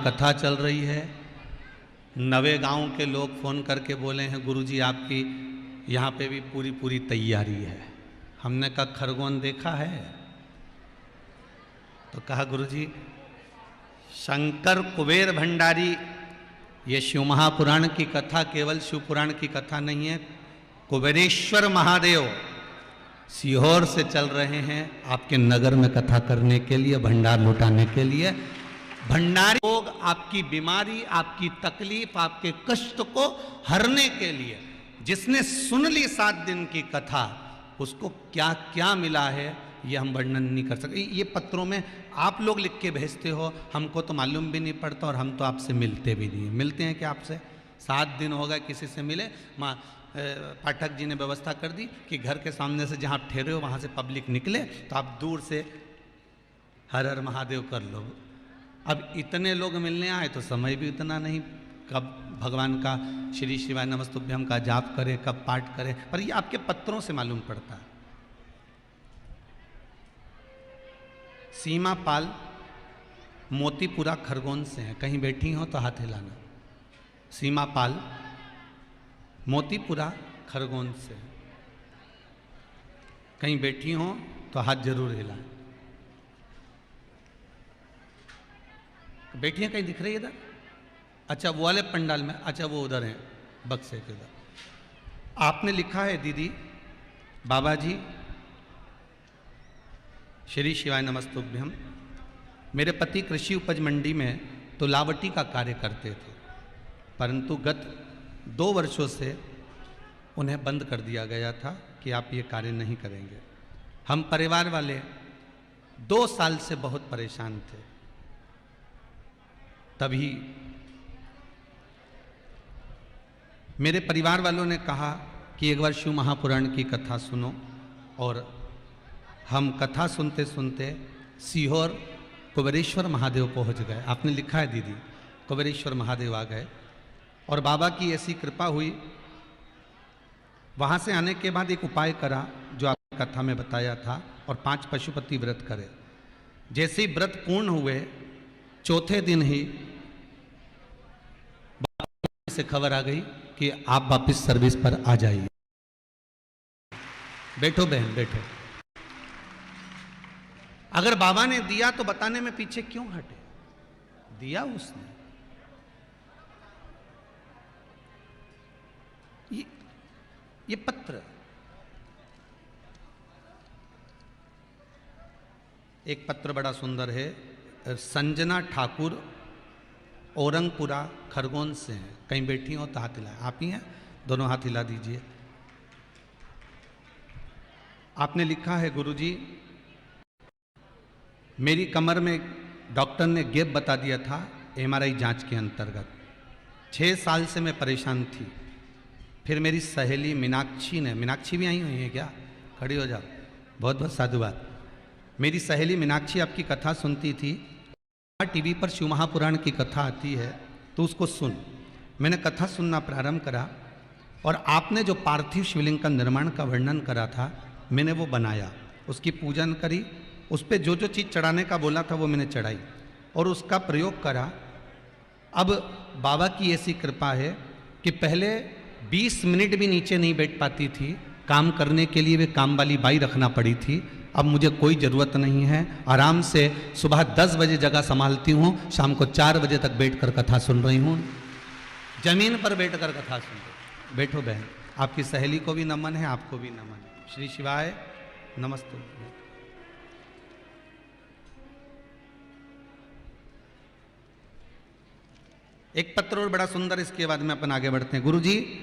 कथा चल रही है। नवे गांव के लोग फ़ोन करके बोले हैं गुरुजी आपकी यहाँ पे भी पूरी पूरी तैयारी है। हमने कहा खरगोन देखा है? तो कहा गुरुजी शंकर कुबेर भंडारी, ये शिव महापुराण की कथा केवल शिव पुराण की कथा नहीं है। कुबेरेश्वर महादेव सीहोर से चल रहे हैं आपके नगर में कथा करने के लिए, भंडार लुटाने के लिए। भंडारी लोग आपकी बीमारी, आपकी तकलीफ, आपके कष्ट को हरने के लिए, जिसने सुन ली 7 दिन की कथा, उसको क्या क्या मिला है ये हम वर्णन नहीं कर सकते। ये पत्रों में आप लोग लिख के भेजते हो, हमको तो मालूम भी नहीं पड़ता और हम तो आपसे मिलते भी नहीं। मिलते हैं कि आपसे 7 दिन हो गए किसी से मिले। पाठक जी ने व्यवस्था कर दी कि घर के सामने से जहाँ आप ठहरे हो वहाँ से पब्लिक निकले तो आप दूर से हर हर महादेव कर लो। अब इतने लोग मिलने आए तो समय भी उतना नहीं, कब भगवान का श्री शिवाय नमस्तुभ्यम का जाप करें, कब पाठ करें, पर ये आपके पत्रों से मालूम पड़ता है। सीमा पाल मोतीपुरा खरगोन से हैं, कहीं बैठी हो तो हाथ हिलाना। सीमा पाल मोतीपुरा खरगोन से, कहीं बैठी हो तो हाथ जरूर हिलाएं। बैठी हैं कहीं दिख रही है इधर? अच्छा वो वाले पंडाल में, अच्छा वो उधर हैं बक्से के उधर। आपने लिखा है दीदी बाबा जी श्री शिवाय नमस्तुभ्यम, मेरे पति कृषि उपज मंडी में तुलावटी का कार्य करते थे, परंतु गत 2 वर्षों से उन्हें बंद कर दिया गया था कि आप ये कार्य नहीं करेंगे। हम परिवार वाले 2 साल से बहुत परेशान थे। तभी मेरे परिवार वालों ने कहा कि एक बार शिव महापुराण की कथा सुनो, और हम कथा सुनते सुनते सीहोर कुबेरेश्वर महादेव पहुंच गए। आपने लिखा है दीदी कुबेरेश्वर महादेव आ गए और बाबा की ऐसी कृपा हुई। वहाँ से आने के बाद एक उपाय करा जो आपने कथा में बताया था, और 5 पशुपति व्रत करे। जैसे ही व्रत पूर्ण हुए 4थे दिन ही से खबर आ गई कि आप वापस सर्विस पर आ जाइए। बैठो बहन बैठो। अगर बाबा ने दिया तो बताने में पीछे क्यों हटे? दिया उसने। ये पत्र, एक पत्र बड़ा सुंदर है। संजना ठाकुर औरंगपुरा खरगोन से हैं, कहीं बैठी हो तो हाथ हिलाए। आप ही हैं? दोनों हाथ हिला दीजिए। आपने लिखा है गुरुजी मेरी कमर में डॉक्टर ने गैप बता दिया था MRI जांच के अंतर्गत। 6 साल से मैं परेशान थी। फिर मेरी सहेली मीनाक्षी ने, मीनाक्षी भी आई हुई है क्या? खड़ी हो जाओ, बहुत बहुत साधुवाद। मेरी सहेली मीनाक्षी आपकी कथा सुनती थी। टीवी पर शिव महापुराण की कथा आती है तो उसको सुन। मैंने कथा सुनना प्रारंभ करा और आपने जो पार्थिव शिवलिंग का निर्माण का वर्णन करा था मैंने वो बनाया, उसकी पूजन करी, उस पर जो जो चीज़ चढ़ाने का बोला था वो मैंने चढ़ाई और उसका प्रयोग करा। अब बाबा की ऐसी कृपा है कि पहले 20 मिनट भी नीचे नहीं बैठ पाती थी, काम करने के लिए वे काम वाली बाई रखना पड़ी थी। अब मुझे कोई ज़रूरत नहीं है, आराम से सुबह 10 बजे जगह संभालती हूँ, शाम को 4 बजे तक बैठकर कथा सुन रही हूँ। जमीन पर बैठकर कथा सुन रही। बैठो बहन, आपकी सहेली को भी नमन है, आपको भी नमन है। श्री शिवाय नमस्ते। एक पत्र और बड़ा सुंदर, इसके बाद में अपन आगे बढ़ते हैं। गुरुजी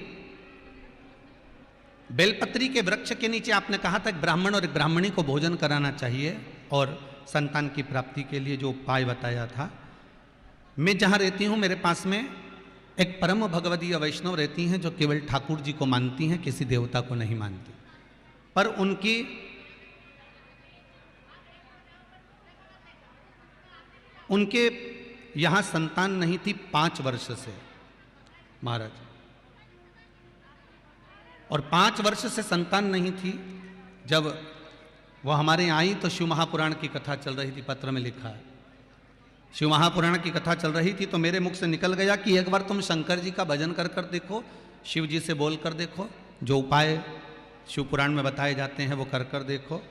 बेलपत्री के वृक्ष के नीचे आपने कहा था एक ब्राह्मण और एक ब्राह्मणी को भोजन कराना चाहिए और संतान की प्राप्ति के लिए जो उपाय बताया था। मैं जहाँ रहती हूँ मेरे पास में एक परम भगवदीय वैष्णव रहती हैं जो केवल ठाकुर जी को मानती हैं, किसी देवता को नहीं मानती। पर उनके यहाँ संतान नहीं थी 5 वर्ष से महाराज, और 5 वर्ष से संतान नहीं थी। जब वो हमारे यहाँ आई तो शिव महापुराण की कथा चल रही थी, पत्र में लिखा है। शिव महापुराण की कथा चल रही थी तो मेरे मुख से निकल गया कि एक बार तुम शंकर जी का भजन कर कर देखो, शिव जी से बोल कर देखो, जो उपाय शिव पुराण में बताए जाते हैं वो कर कर देखो।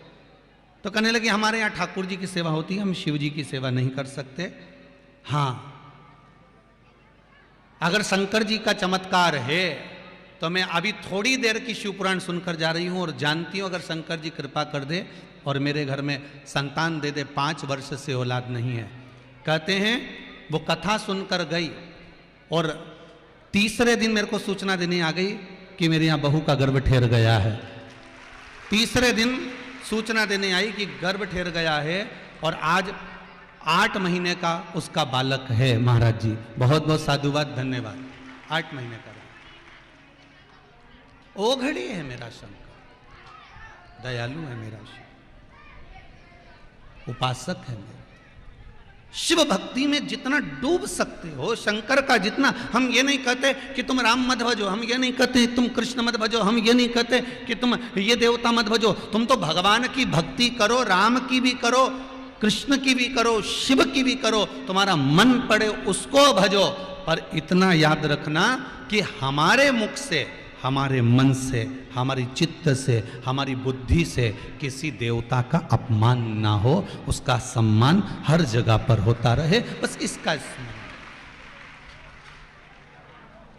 तो कहने लगे हमारे यहाँ ठाकुर जी की सेवा होती है, हम शिव जी की सेवा नहीं कर सकते। हाँ, अगर शंकर जी का चमत्कार है तो मैं अभी थोड़ी देर की शिव पुराण सुनकर जा रही हूं और जानती हूं अगर शंकर जी कृपा कर दे और मेरे घर में संतान दे दे, 5 वर्ष से औलाद नहीं है। कहते हैं वो कथा सुनकर गई और तीसरे दिन मेरे को सूचना देने आ गई कि मेरे यहाँ बहू का गर्भ ठहर गया है। तीसरे दिन सूचना देने आई कि गर्भ ठहर गया है और आज 8 महीने का उसका बालक है। महाराज जी बहुत बहुत साधुवाद, धन्यवाद। 8 महीने का ओघड़ी है मेरा शंकर, दयालु है मेरा शिव, उपासक है मेरा। शिव भक्ति में जितना डूब सकते हो शंकर का जितना, हम ये नहीं कहते कि तुम राम मत भजो, हम ये नहीं कहते तुम कृष्ण मत भजो, हम ये नहीं कहते कि तुम ये देवता मत भजो। तुम तो भगवान की भक्ति करो, राम की भी करो, कृष्ण की भी करो, शिव की भी करो, तुम्हारा मन पड़े उसको भजो। पर इतना याद रखना कि हमारे मुख से, हमारे मन से, हमारी चित्त से, हमारी बुद्धि से किसी देवता का अपमान ना हो, उसका सम्मान हर जगह पर होता रहे, बस इसका स्मरण।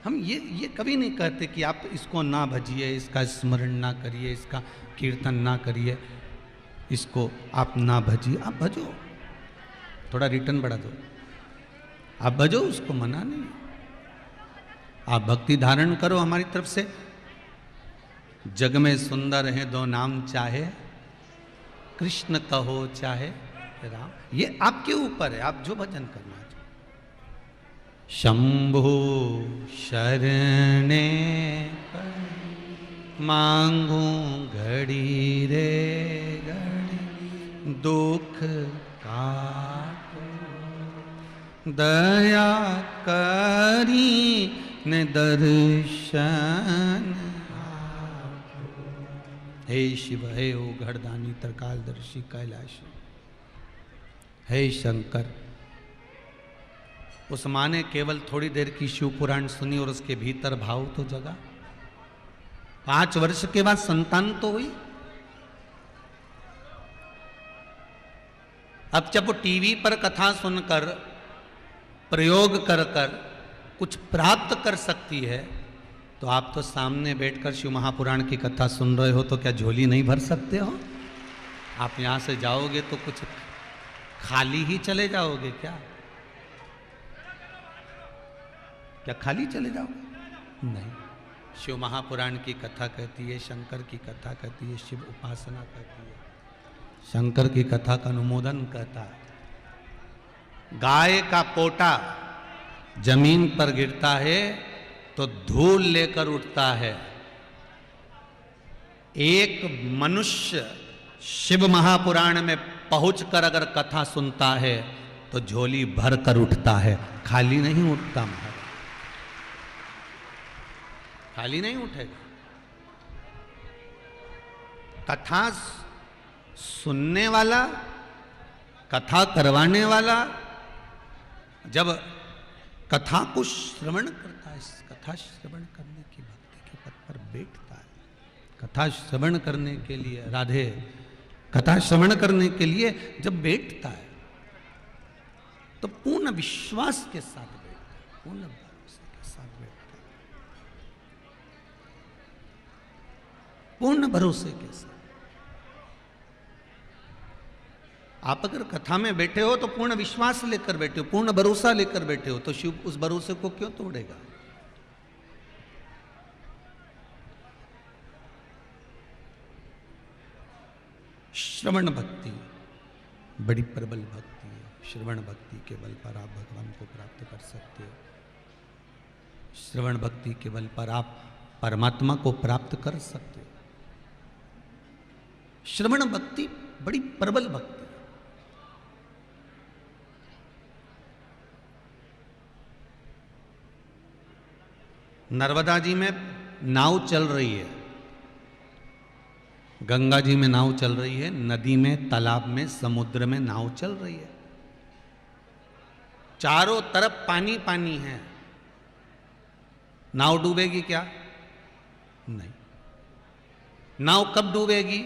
हम ये कभी नहीं कहते कि आप इसको ना भजिए, इसका स्मरण ना करिए, इसका कीर्तन ना करिए, इसको आप ना भजिए। आप भजो, थोड़ा रिटर्न बढ़ा दो, आप भजो, उसको मना नहीं। आप भक्ति धारण करो हमारी तरफ से। जग में सुंदर हैं 2 नाम, चाहे कृष्ण कहो चाहे राम, ये आपके ऊपर है, आप जो भजन करना चाहो। शंभु शरणे मांगू घड़ी रे घड़ी, दुख काटो दया करी ने दर्शन। हे शिव, हे ओ घड़दानी त्रिकालदर्शी कैलाशी, हे शंकर। उस माँ ने केवल थोड़ी देर की शिव पुराण सुनी और उसके भीतर भाव तो जगा। 5 वर्ष के बाद संतान तो हुई। अब जब वो टीवी पर कथा सुनकर, प्रयोग कर कर कुछ प्राप्त कर सकती है, तो आप तो सामने बैठकर शिव महापुराण की कथा सुन रहे हो, तो क्या झोली नहीं भर सकते हो? आप यहां से जाओगे तो कुछ खाली ही चले जाओगे क्या? क्या खाली चले जाओगे? नहीं। शिव महापुराण की कथा कहती है, शंकर की कथा कहती है, शिव उपासना कहती है, शंकर की कथा का अनुमोदन कहता है। गाय का पोटा जमीन पर गिरता है तो धूल लेकर उठता है। एक मनुष्य शिव महापुराण में पहुंचकर अगर कथा सुनता है तो झोली भर कर उठता है, खाली नहीं उठता। महाराज खाली नहीं उठेगा। कथा सुनने वाला, कथा करवाने वाला जब कथा को श्रवण करता है, कथा श्रवण करने की भक्ति के पथ पर बैठता है, कथा श्रवण करने के लिए, राधे, कथा श्रवण करने के लिए जब बैठता है तो पूर्ण विश्वास के साथ बैठता है, पूर्ण भरोसे के साथ बैठता है, पूर्ण भरोसे के साथ। आप अगर कथा में बैठे हो तो पूर्ण विश्वास लेकर बैठे हो, पूर्ण भरोसा लेकर बैठे हो, तो शिव उस भरोसे को क्यों तोड़ेगा? श्रवण भक्ति बड़ी प्रबल भक्ति है। श्रवण भक्ति के बल पर आप भगवान को प्राप्त कर सकते हो। श्रवण भक्ति के बल पर आप परमात्मा को प्राप्त कर सकते हो। श्रवण भक्ति बड़ी प्रबल भक्ति। नर्मदा जी में नाव चल रही है, गंगा जी में नाव चल रही है, नदी में, तालाब में, समुद्र में नाव चल रही है। चारों तरफ पानी पानी है, नाव डूबेगी क्या? नहीं। नाव कब डूबेगी?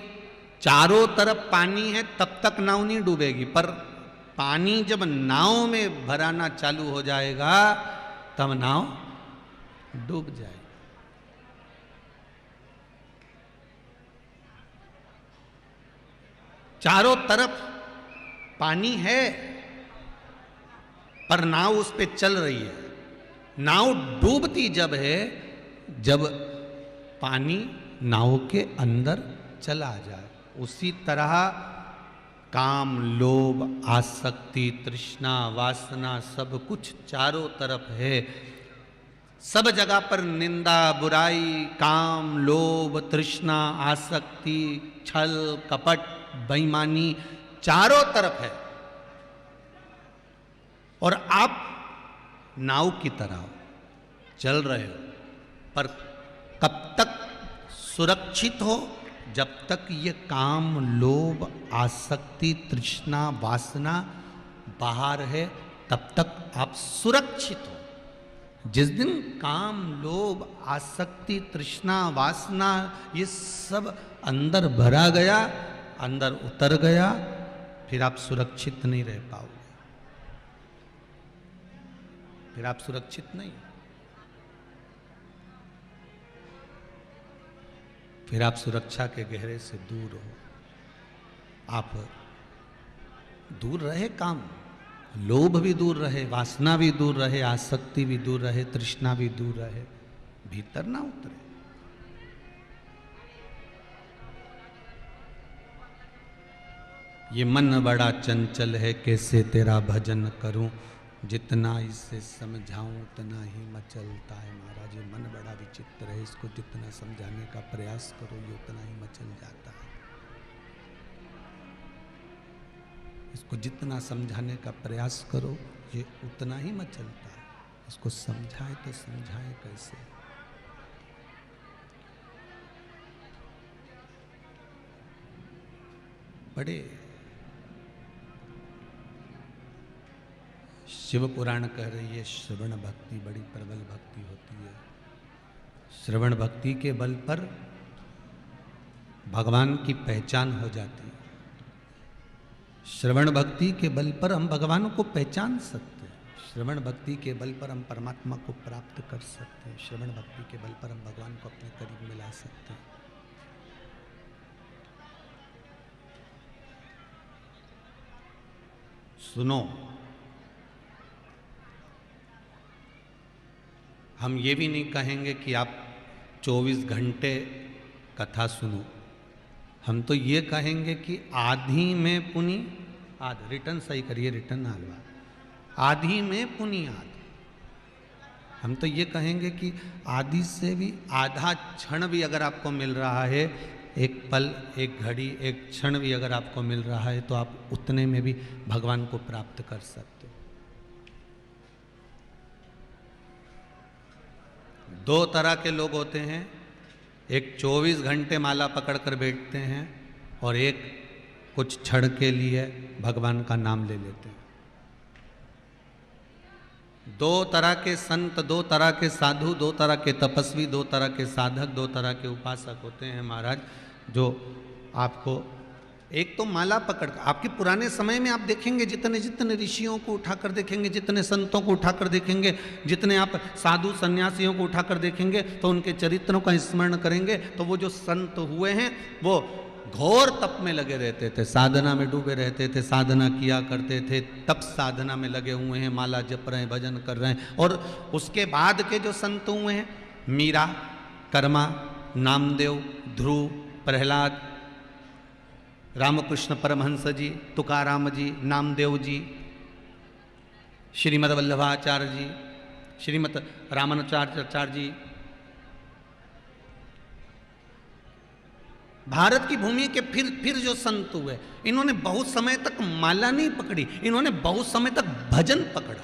चारों तरफ पानी है तब तक नाव नहीं डूबेगी, पर पानी जब नाव में भराना चालू हो जाएगा तब नाव डूब जाएगी। चारों तरफ पानी है पर नाव उस पे चल रही है। नाव डूबती जब है जब पानी नाव के अंदर चला जाए। उसी तरह काम, लोभ, आसक्ति, तृष्णा, वासना सब कुछ चारों तरफ है। सब जगह पर निंदा, बुराई, काम, लोभ, तृष्णा, आसक्ति, छल, कपट, बेईमानी चारों तरफ है। और आप नाव की तरह चल रहे हो, पर कब तक सुरक्षित हो? जब तक ये काम, लोभ, आसक्ति, तृष्णा, वासना बाहर है तब तक आप सुरक्षित हो। जिस दिन काम, लोभ, आसक्ति, तृष्णा, वासना ये सब अंदर भरा गया, अंदर उतर गया, फिर आप सुरक्षित नहीं रह पाओगे। फिर आप सुरक्षित नहीं, फिर आप सुरक्षा के गहरे से दूर हो। आप दूर रहे, काम, लोभ भी दूर रहे, वासना भी दूर रहे, आसक्ति भी दूर रहे, तृष्णा भी दूर रहे, भीतर ना उतरे। ये मन बड़ा चंचल है, कैसे तेरा भजन करूं, जितना इसे समझाऊं उतना ही मचलता है। महाराज, ये मन बड़ा विचित्र है, इसको जितना समझाने का प्रयास करो ये उतना ही मचल जाता है। इसको जितना समझाने का प्रयास करो ये उतना ही मचलता है। इसको समझाए तो समझाए कैसे? बड़े शिव पुराण कह रही है, श्रवण भक्ति बड़ी प्रबल भक्ति होती है। श्रवण भक्ति के बल पर भगवान की पहचान हो जाती है। श्रवण भक्ति के बल पर हम भगवान को पहचान सकते हैं। श्रवण भक्ति के बल पर हम परमात्मा को प्राप्त कर सकते हैं। श्रवण भक्ति के बल पर हम भगवान को अपने करीब मिला सकते हैं। सुनो, हम ये भी नहीं कहेंगे कि आप 24 घंटे कथा सुनो। हम तो ये कहेंगे कि आधी में पुनि आध, रिटर्न सही करिए, रिटर्न आलवा, आधी में पुनि आध। हम तो ये कहेंगे कि आधी से भी आधा क्षण भी अगर आपको मिल रहा है, एक पल, एक घड़ी, एक क्षण भी अगर आपको मिल रहा है, तो आप उतने में भी भगवान को प्राप्त कर सकते हो। दो तरह के लोग होते हैं, एक 24 घंटे माला पकड़ कर बैठते हैं और एक कुछ क्षण के लिए भगवान का नाम ले लेते हैं। दो तरह के संत, दो तरह के साधु, दो तरह के तपस्वी, दो तरह के साधक, दो तरह के उपासक होते हैं महाराज, जो आपको एक तो माला पकड़, आपके पुराने समय में आप देखेंगे जितने जितने ऋषियों को उठाकर देखेंगे, जितने संतों को उठाकर देखेंगे, जितने आप साधु सन्यासियों को उठाकर देखेंगे, तो उनके चरित्रों का स्मरण करेंगे तो वो जो संत हुए हैं वो घोर तप में लगे रहते थे, साधना में डूबे रहते थे, साधना किया करते थे, तप साधना में लगे हुए हैं, माला जप रहे हैं, भजन कर रहे हैं। और उसके बाद के जो संत हुए हैं, मीरा, कर्मा, नामदेव, ध्रुव, प्रहलाद, रामकृष्ण परमहंस जी, तुकाराम जी, नामदेव जी, श्रीमद वल्लभाचार्य जी, श्रीमद रामानुजाचार्य जी, भारत की भूमि के फिर जो संत हुए, इन्होंने बहुत समय तक माला नहीं पकड़ी, इन्होंने बहुत समय तक भजन पकड़ा।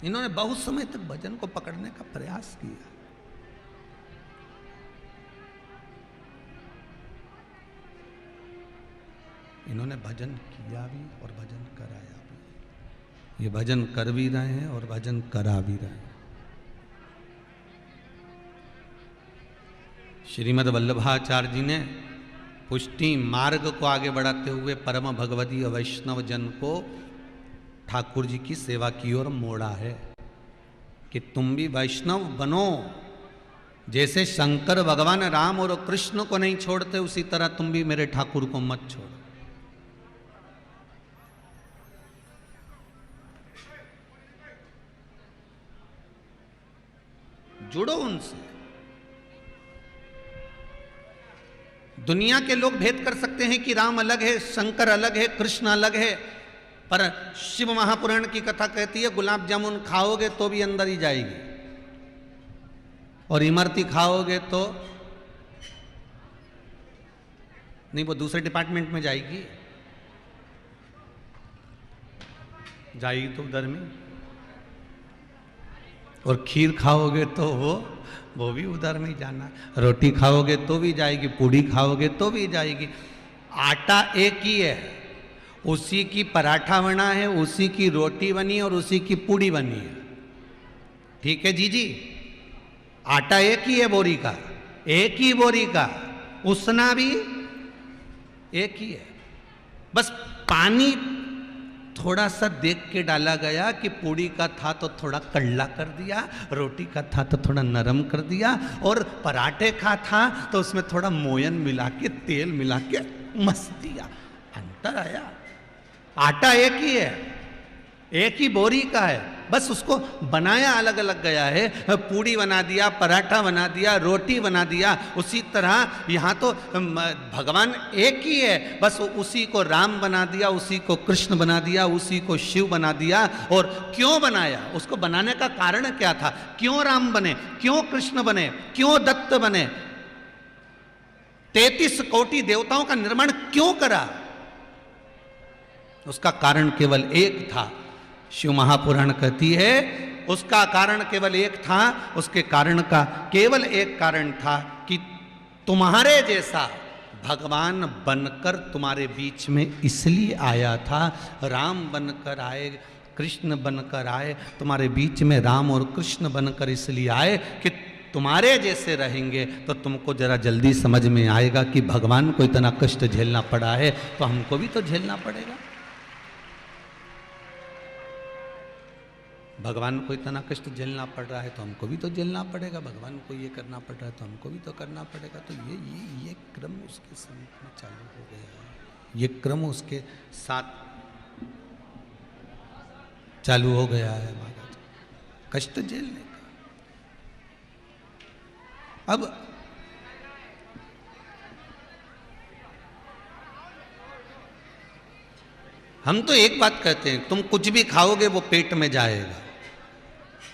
इन्होंने बहुत समय तक भजन को पकड़ने का प्रयास किया। इन्होंने भजन किया भी और भजन कराया भी। ये भजन कर भी रहे हैं और भजन करा भी रहे हैं। श्रीमद् वल्लभाचार्य जी ने पुष्टि मार्ग को आगे बढ़ाते हुए परम भगवदीय वैष्णव जन को ठाकुर जी की सेवा की ओर मोड़ा है कि तुम भी वैष्णव बनो। जैसे शंकर भगवान राम और कृष्ण को नहीं छोड़ते, उसी तरह तुम भी मेरे ठाकुर को मत छोड़ो। जुड़ो उनसे। दुनिया के लोग भेद कर सकते हैं कि राम अलग है, शंकर अलग है, कृष्ण अलग है, पर शिव महापुराण की कथा कहती है गुलाब जामुन खाओगे तो भी अंदर ही जाएगी और इमरती खाओगे तो नहीं, वो दूसरे डिपार्टमेंट में जाएगी, जाएगी तो उधर में। और खीर खाओगे तो वो भी उधर में ही जाना। रोटी खाओगे तो भी जाएगी, पूड़ी खाओगे तो भी जाएगी। आटा एक ही है, उसी की पराठा बना है, उसी की रोटी बनी है और उसी की पूड़ी बनी है। ठीक है जी, आटा एक ही है बोरी का, एक ही बोरी का, उसना भी एक ही है। बस पानी थोड़ा सा देख के डाला गया कि पूड़ी का था तो थोड़ा कड़ला कर दिया, रोटी का था तो थोड़ा नरम कर दिया, और पराठे का था तो उसमें थोड़ा मोयन मिला के, तेल मिला के मस दिया। अंतर आया। आटा एक ही है, एक ही बोरी का है, बस उसको बनाया अलग अलग गया है। पूड़ी बना दिया, पराठा बना दिया, रोटी बना दिया। उसी तरह यहाँ तो भगवान एक ही है, बस उसी को राम बना दिया, उसी को कृष्ण बना दिया, उसी को शिव बना दिया। और क्यों बनाया, उसको बनाने का कारण क्या था? क्यों राम बने, क्यों कृष्ण बने, क्यों दत्त बने? 33 कोटि देवताओं का निर्माण क्यों करा? उसका कारण केवल एक था। शिव महापुराण कहती है उसका कारण केवल एक था। उसके कारण का केवल एक कारण था कि तुम्हारे जैसा भगवान बनकर तुम्हारे बीच में इसलिए आया था। राम बनकर आए, कृष्ण बनकर आए, तुम्हारे बीच में राम और कृष्ण बनकर इसलिए आए कि तुम्हारे जैसे रहेंगे तो तुमको जरा जल्दी समझ में आएगा कि भगवान को इतना कष्ट झेलना पड़ा है तो हमको भी तो झेलना पड़ेगा। भगवान को इतना कष्ट झेलना पड़ रहा है तो हमको भी तो झेलना पड़ेगा। भगवान को ये करना पड़ रहा है तो हमको भी तो करना पड़ेगा। तो ये क्रम उसके समीप में चालू हो गया है, ये क्रम उसके साथ चालू हो गया है महाराज, कष्ट झेलने का। अब हम तो एक बात कहते हैं, तुम कुछ भी खाओगे वो पेट में जाएगा।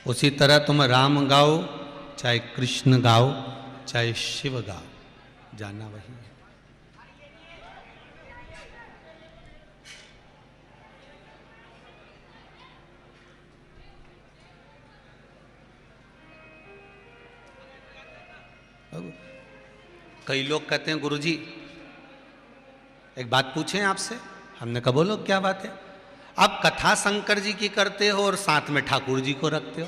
उसी तरह तुम राम गाओ, चाहे कृष्ण गाओ, चाहे शिव गाओ, जाना वही है। अब कई लोग कहते हैं गुरुजी एक बात पूछें आपसे। हमने कहा बोलो क्या बात है। आप कथा शंकर जी की करते हो और साथ में ठाकुर जी को रखते हो।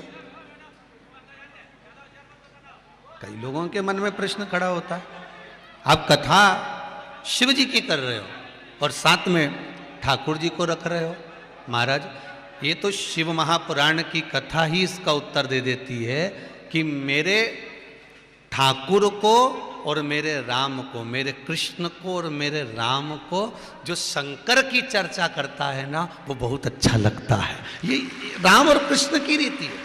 कई लोगों के मन में प्रश्न खड़ा होता है, आप कथा शिव जी की कर रहे हो और साथ में ठाकुर जी को रख रहे हो। महाराज ये तो शिव महापुराण की कथा ही इसका उत्तर दे देती है कि मेरे ठाकुर को और मेरे राम को, मेरे कृष्ण को और मेरे राम को जो शंकर की चर्चा करता है ना वो बहुत अच्छा लगता है। ये राम और कृष्ण की रीति है।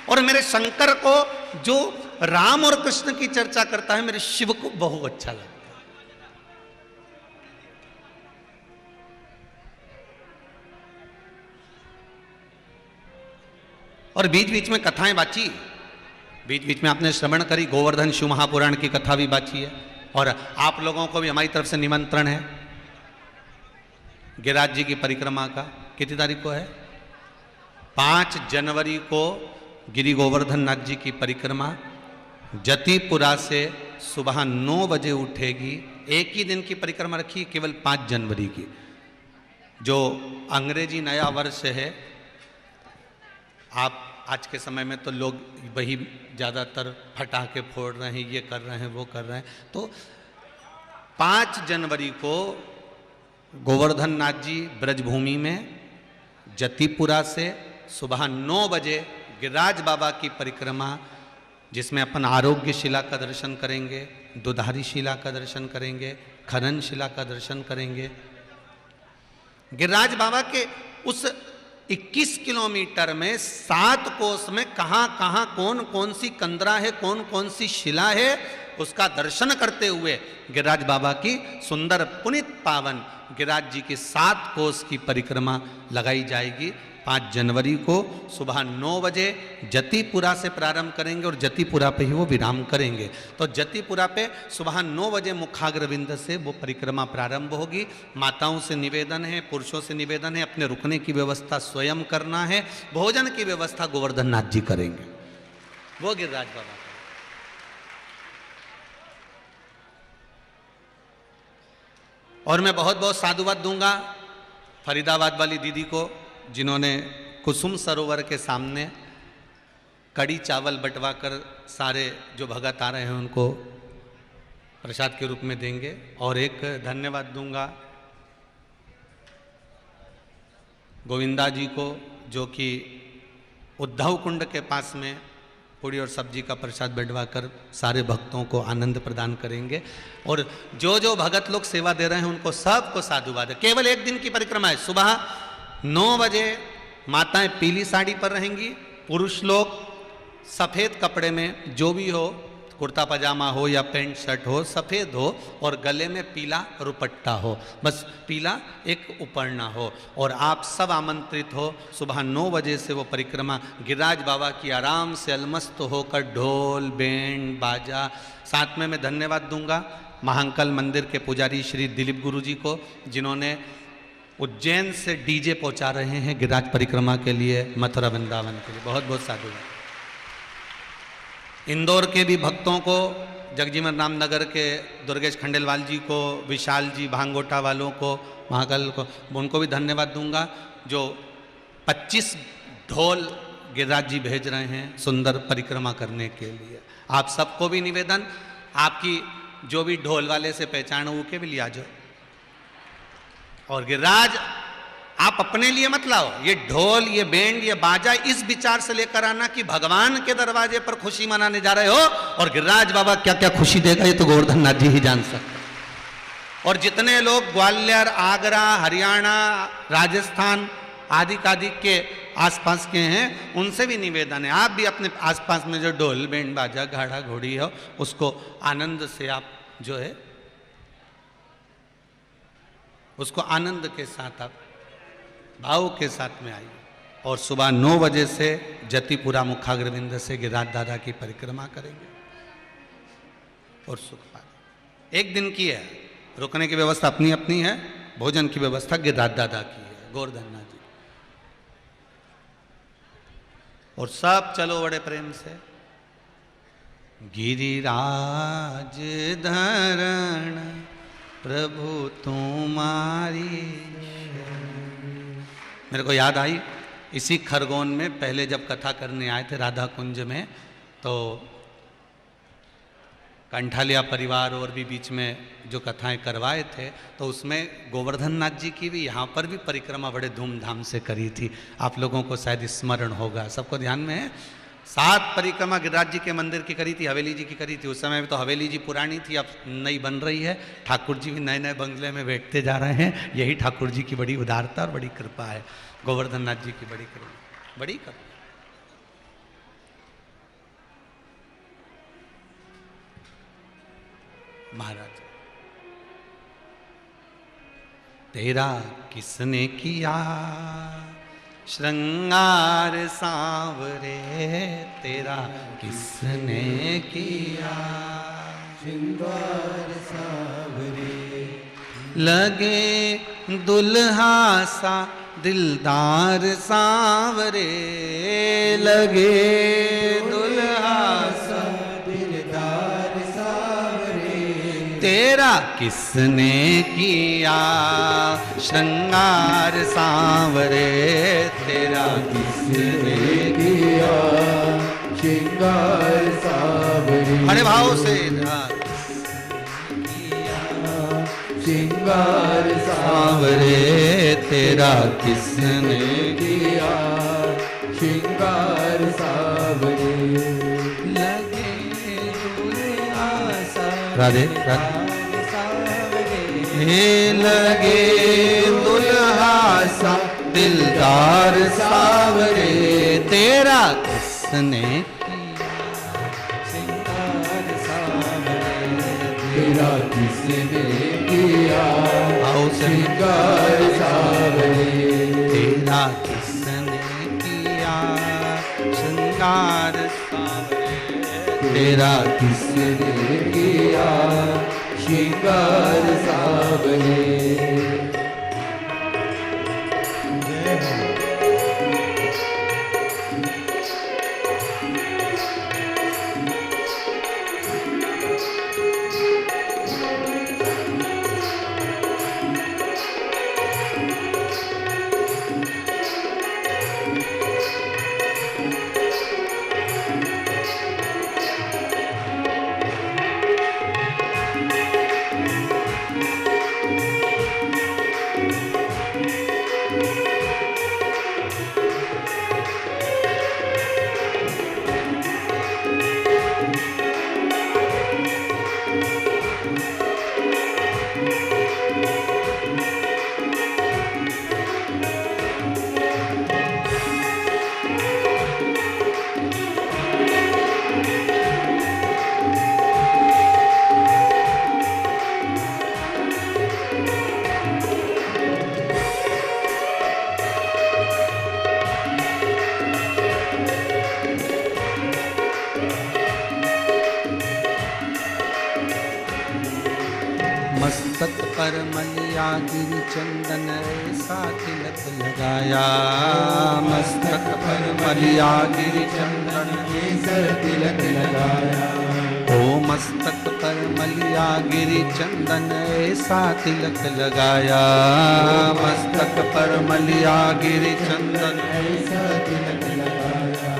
और मेरे शंकर को जो राम और कृष्ण की चर्चा करता है मेरे शिव को बहुत अच्छा लगता है। और बीच बीच में कथाएं बाची, बीच बीच में आपने श्रवण करी, गोवर्धन शिव महापुराण की कथा भी बाची है। और आप लोगों को भी हमारी तरफ से निमंत्रण है गिरिराज जी की परिक्रमा का। कितनी तारीख को है? 5 जनवरी को गिरि गोवर्धन नाथ जी की परिक्रमा जतिपुरा से सुबह 9 बजे उठेगी। एक ही दिन की परिक्रमा रखी, केवल 5 जनवरी की। जो अंग्रेजी नया वर्ष है, आप आज के समय में तो लोग वही ज़्यादातर पटाखे फोड़ रहे हैं, ये कर रहे हैं, वो कर रहे हैं। तो 5 जनवरी को गोवर्धन नाथ जी ब्रजभूमि में जतिपुरा से सुबह 9 बजे गिरिराज बाबा की परिक्रमा, जिसमें अपन आरोग्य शिला का दर्शन करेंगे, दुधारी शिला का दर्शन करेंगे, खनन शिला का दर्शन करेंगे। गिरिराज बाबा के उस 21 किलोमीटर में 7 कोस में कहां कहां कौन कौन सी कंदरा है, कौन कौन सी शिला है, उसका दर्शन करते हुए गिरिराज बाबा की सुंदर पुनित पावन गिरिराज जी की 7 कोस की परिक्रमा लगाई जाएगी। 5 जनवरी को सुबह 9 बजे जतिपुरा से प्रारंभ करेंगे और जतिपुरा पे ही वो विराम करेंगे। तो जतिपुरा पे सुबह 9 बजे मुखाग्रविंद से वो परिक्रमा प्रारंभ होगी। माताओं से निवेदन है, पुरुषों से निवेदन है, अपने रुकने की व्यवस्था स्वयं करना है। भोजन की व्यवस्था गोवर्धन नाथ जी करेंगे, वो गिरिराज बाबा। और मैं बहुत बहुत साधुवाद दूंगा फरीदाबाद वाली दीदी को, जिन्होंने कुसुम सरोवर के सामने कड़ी चावल बंटवा कर सारे जो भगत आ रहे हैं उनको प्रसाद के रूप में देंगे। और एक धन्यवाद दूंगा गोविंदा जी को, जो कि उद्धव कुंड के पास में पूड़ी और सब्जी का प्रसाद बैठवा कर सारे भक्तों को आनंद प्रदान करेंगे। और जो जो भगत लोग सेवा दे रहे हैं उनको सबको साधुवाद है। केवल एक दिन की परिक्रमा है। सुबह 9 बजे माताएं पीली साड़ी पर रहेंगी, पुरुष लोग सफ़ेद कपड़े में, जो भी हो, कुर्ता पजामा हो या पैंट शर्ट हो, सफ़ेद हो और गले में पीला रुपट्टा हो, बस पीला एक उपरना हो। और आप सब आमंत्रित हो। सुबह 9 बजे से वो परिक्रमा गिरिराज बाबा की आराम से अलमस्त होकर ढोल बैंड बाजा। साथ में मैं धन्यवाद दूंगा महांकल मंदिर के पुजारी श्री दिलीप गुरु जी को, जिन्होंने उज्जैन से डीजे पहुंचा रहे हैं गिरिराज परिक्रमा के लिए, मथुरा वृंदावन के लिए। बहुत बहुत साधुवाद। इंदौर के भी भक्तों को, जगजीवन राम नगर के दुर्गेश खंडेलवाल जी को, विशाल जी भांगोटा वालों को, महाकाल को, उनको भी धन्यवाद दूंगा, जो 25 ढोल गिरिराज जी भेज रहे हैं सुंदर परिक्रमा करने के लिए। आप सबको भी निवेदन, आपकी जो भी ढोल वाले से पहचान हो के भी लिया जाओ। और गिरिराज आप अपने लिए मत लाओ, ये ढोल, ये बैंड, ये बाजा इस विचार से लेकर आना कि भगवान के दरवाजे पर खुशी मनाने जा रहे हो। और गिरिराज बाबा क्या क्या खुशी देगा ये तो गोवर्धन नाथ जी ही जान सकते। और जितने लोग ग्वालियर, आगरा, हरियाणा, राजस्थान आदि के आसपास के हैं, उनसे भी निवेदन है, आप भी अपने आसपास में जो ढोल बैंड बाजा घाड़ा घोड़ी हो उसको आनंद से आप जो है उसको आनंद के साथ आप भाव के साथ में आइए। और सुबह 9 बजे से जतिपुरा मुखाग्रविंद से गिरिराज दादा की परिक्रमा करेंगे और सुख पाएंगे। एक दिन की है, रुकने की व्यवस्था अपनी अपनी है, भोजन की व्यवस्था गिरिराज दादा की है, गोवर्धन नाथ जी। और सब चलो बड़े प्रेम से। गिरिराज धरण प्रभु तुम्हारी। मेरे को याद आई, इसी खरगोन में पहले जब कथा करने आए थे राधा कुंज में, तो कंठालिया परिवार और भी बीच में जो कथाएं करवाए थे, तो उसमें गोवर्धन नाथ जी की भी यहाँ पर भी परिक्रमा बड़े धूमधाम से करी थी। आप लोगों को शायद स्मरण होगा, सबको ध्यान में है। 7 परिक्रमा गिरिराज जी के मंदिर की करी थी, हवेली जी की करी थी। उस समय में तो हवेली जी पुरानी थी, अब नई बन रही है। ठाकुर जी भी नए नए बंगले में बैठते जा रहे हैं। यही ठाकुर जी की बड़ी उदारता और बड़ी कृपा है, गोवर्धन नाथ जी की बड़ी कृपा, बड़ी कृपा। महाराज, तेरा किसने किया श्रृंगार सांवरे, तेरा किसने किया श्रृंगार सांवरे। लगे दुल्हा सा दिलदार सांवरे, लगे दुल्हा सा दिलदार सांवरे। तेरे तेरा किसने किया श्रृंगार सांवरे, तेरा किसने किया श्रृंगार सांवरे। बड़े भाव से श्रृंगार सांवरे, तेरा किसने किया श्रृंगार सांवरे। लगे दुल्हा सा राधे हे लगे दुल्हा सा दिलदार सांवरे, तेरा किसने श्रृंगार सांवरे। तेरा किसने किया श्रृंगार सांवरे। तेरा किसने किया श्रृंगार सांवरे, तेरा किसने किया श्रृंगार सांवरे। मस्तक पर मलिया गिरि चंदन ऐसा तिलक लगाया, मस्तक पर मलिया गिरि चंदन ऐसा तिलक लगाया। ओ मस्तक पर मलिया गिरि चंदन ऐसा तिलक लगाया, मस्तक पर मलिया गिरि चंदन ऐसा तिलक लगाया।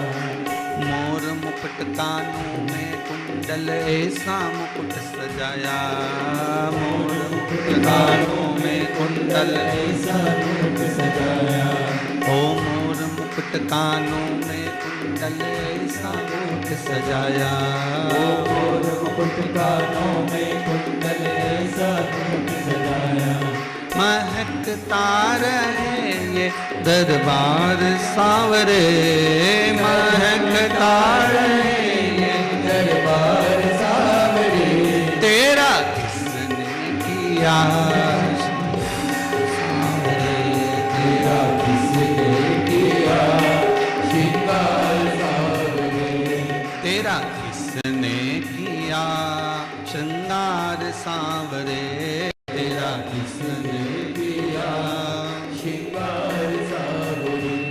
मोर मुकुट कानों में कुंडल ऐसा मुकुट सजाया, मोर मुकुट कानों में कुंडल ऐसा मुकुट सजाया। ओ मोर मुकुट कानों में कुंडल ऐसा मुकुट सजाया, ओ मोर मुकुट कानों में कुंडल ऐसा मुकुट सजाया। महकता रहे ये दरबार सांवरे, महकता रहे ये दरबार सांवरे। तेरा किसने किया सांवरे, तेरा किसने किया श्रृंगार सांवरे। तेरा किसने किया श्रृंगार सांवरे, तेरा किसने किया श्रृंगार सांवरे।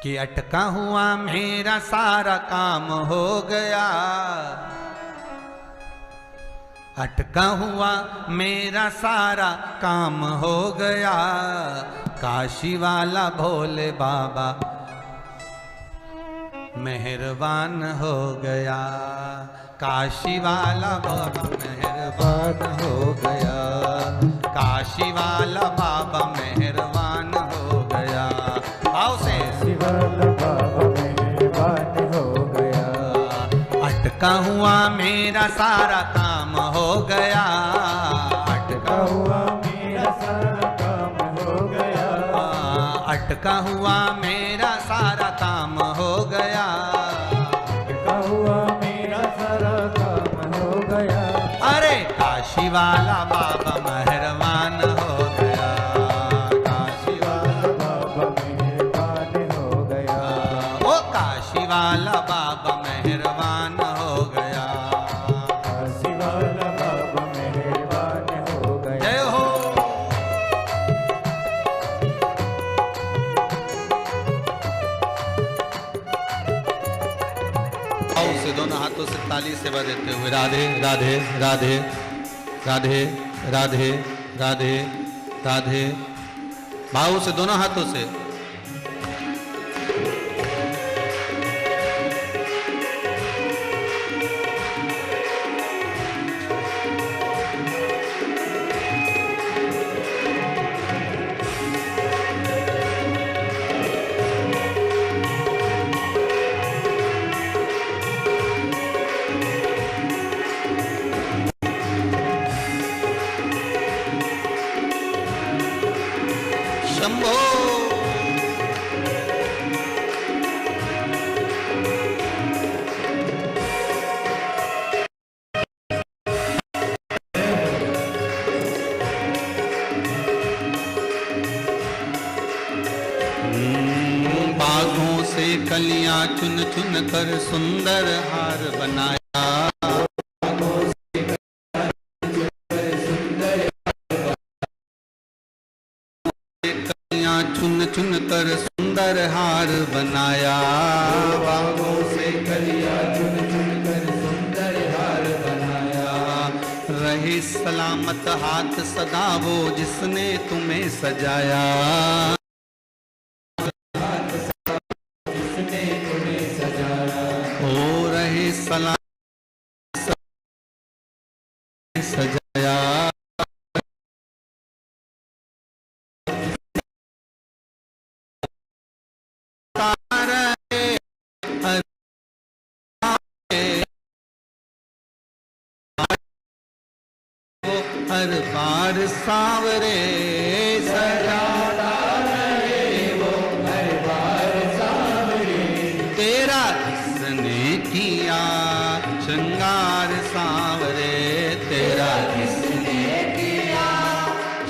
कि अटका हुआ मेरा सारा काम हो गया, अटका हुआ मेरा सारा काम हो गया, काशी वाला भोले बाबा मेहरबान हो गया, काशी वाला बाबा मेहरबान हो गया, काशी वाला बाबा मेहरबान हो गया। आओ से काशी वाला बाबा मेहरबान हो गया, अटका हुआ मेरा सारा काम हो गया, अटका हुआ मेरा सारा काम हो गया, अटका हुआ मेरा सारा काम हो गया, अटका हुआ मेरा सारा काम हो गया। अरे काशी वाला बाबा मेहरबान हो गया, काशी वाला बाबा मेहरबान हो गया, ओ काशी वाला बाबा मेहरबान हो गया। काशी वाला बाबा मेहरबान हो गया। जय हो। आओ से दोनों हाथों से ताली सेवा देते हुए राधे राधे राधे राधे राधे राधे राधे, भाव से दोनों हाथों से। शंभो बागों से कलियां चुन चुन कर सुंदर हार बनाया, चुन चुन कर सुंदर हार बनाया, बागों से कलियां चुन चुन कर सुंदर हार बनाया, रहे सलामत हाथ सदा वो जिसने तुम्हें सजाया, जिसने तुम्हें सजाया, ओ रहे सलामत सजाया, हर बार सांवरे सजाता रहे वो, हर बार सांवरे, तेरा किसने किया श्रृंगार सांवरे, तेरा किसने किया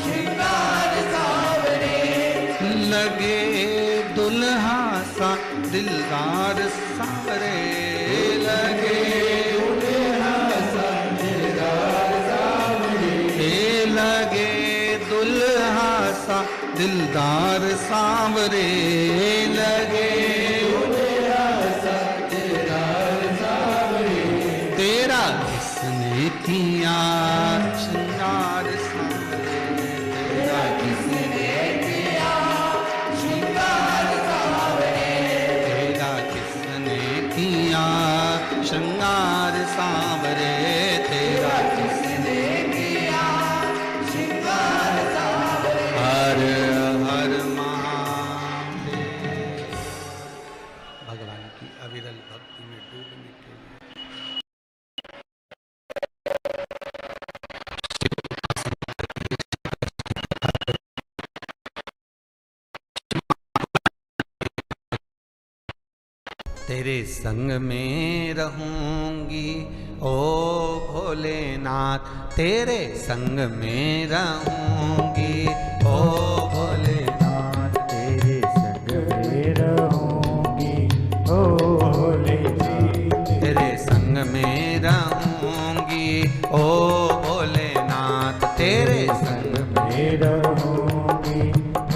श्रृंगार सांवरे, लगे दुल्हा सा दिलदार सांवरे, लगे दुल्हा सा दिलदार सांवरे, लगे दुल्हा सा दिलदार सांवरे, लगे दुल्हा सा दिलदार सांवरे, तेरा किसने किया श्रृंगार सांवरे, तेरा किसने किया श्रृंगार सांवरे, तेरा किसने किया श्रृंगार सांवरे, तेरा किसने किया श्रृंगार सांवरे। हर हर महादेव। भगवान की अविरल भक्ति में डूबने के लिए तेरे संग में रहूंगी ओ भोलेनाथ, तेरे संग में रहूंगी ओ भोलेनाथ, तेरे संग में रहूंगी ओ भोले जी, तेरे संग में रहूंगी ओ भोलेनाथ, तेरे संग में रहूंगी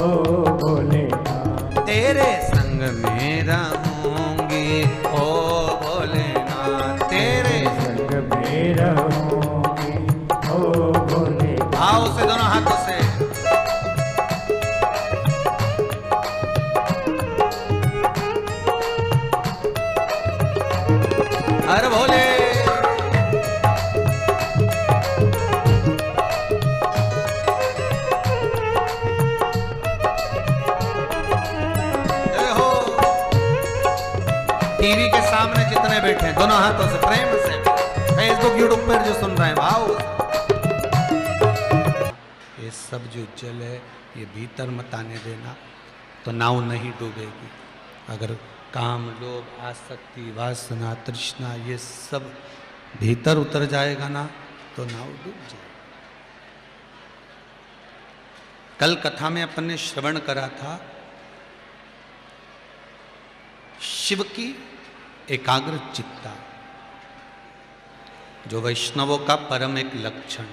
ओ भोलेनाथ, तेरे संग में टीवी के सामने जितने बैठे हैं दोनों हाथों से प्रेम से, फेसबुक यूट्यूब पर जो सुन रहे हैं भाव, ये सब जो जल है ये भीतर मत आने देना, तो नाव नहीं डूबेगी। अगर काम, लोभ, आसक्ति, वासना, तृष्णा ये सब भीतर उतर जाएगा ना तो नाव डूब जाएगी। कल कथा में अपन ने श्रवण करा था शिव की एकाग्र चित्ता, जो वैष्णवों का परम एक लक्षण,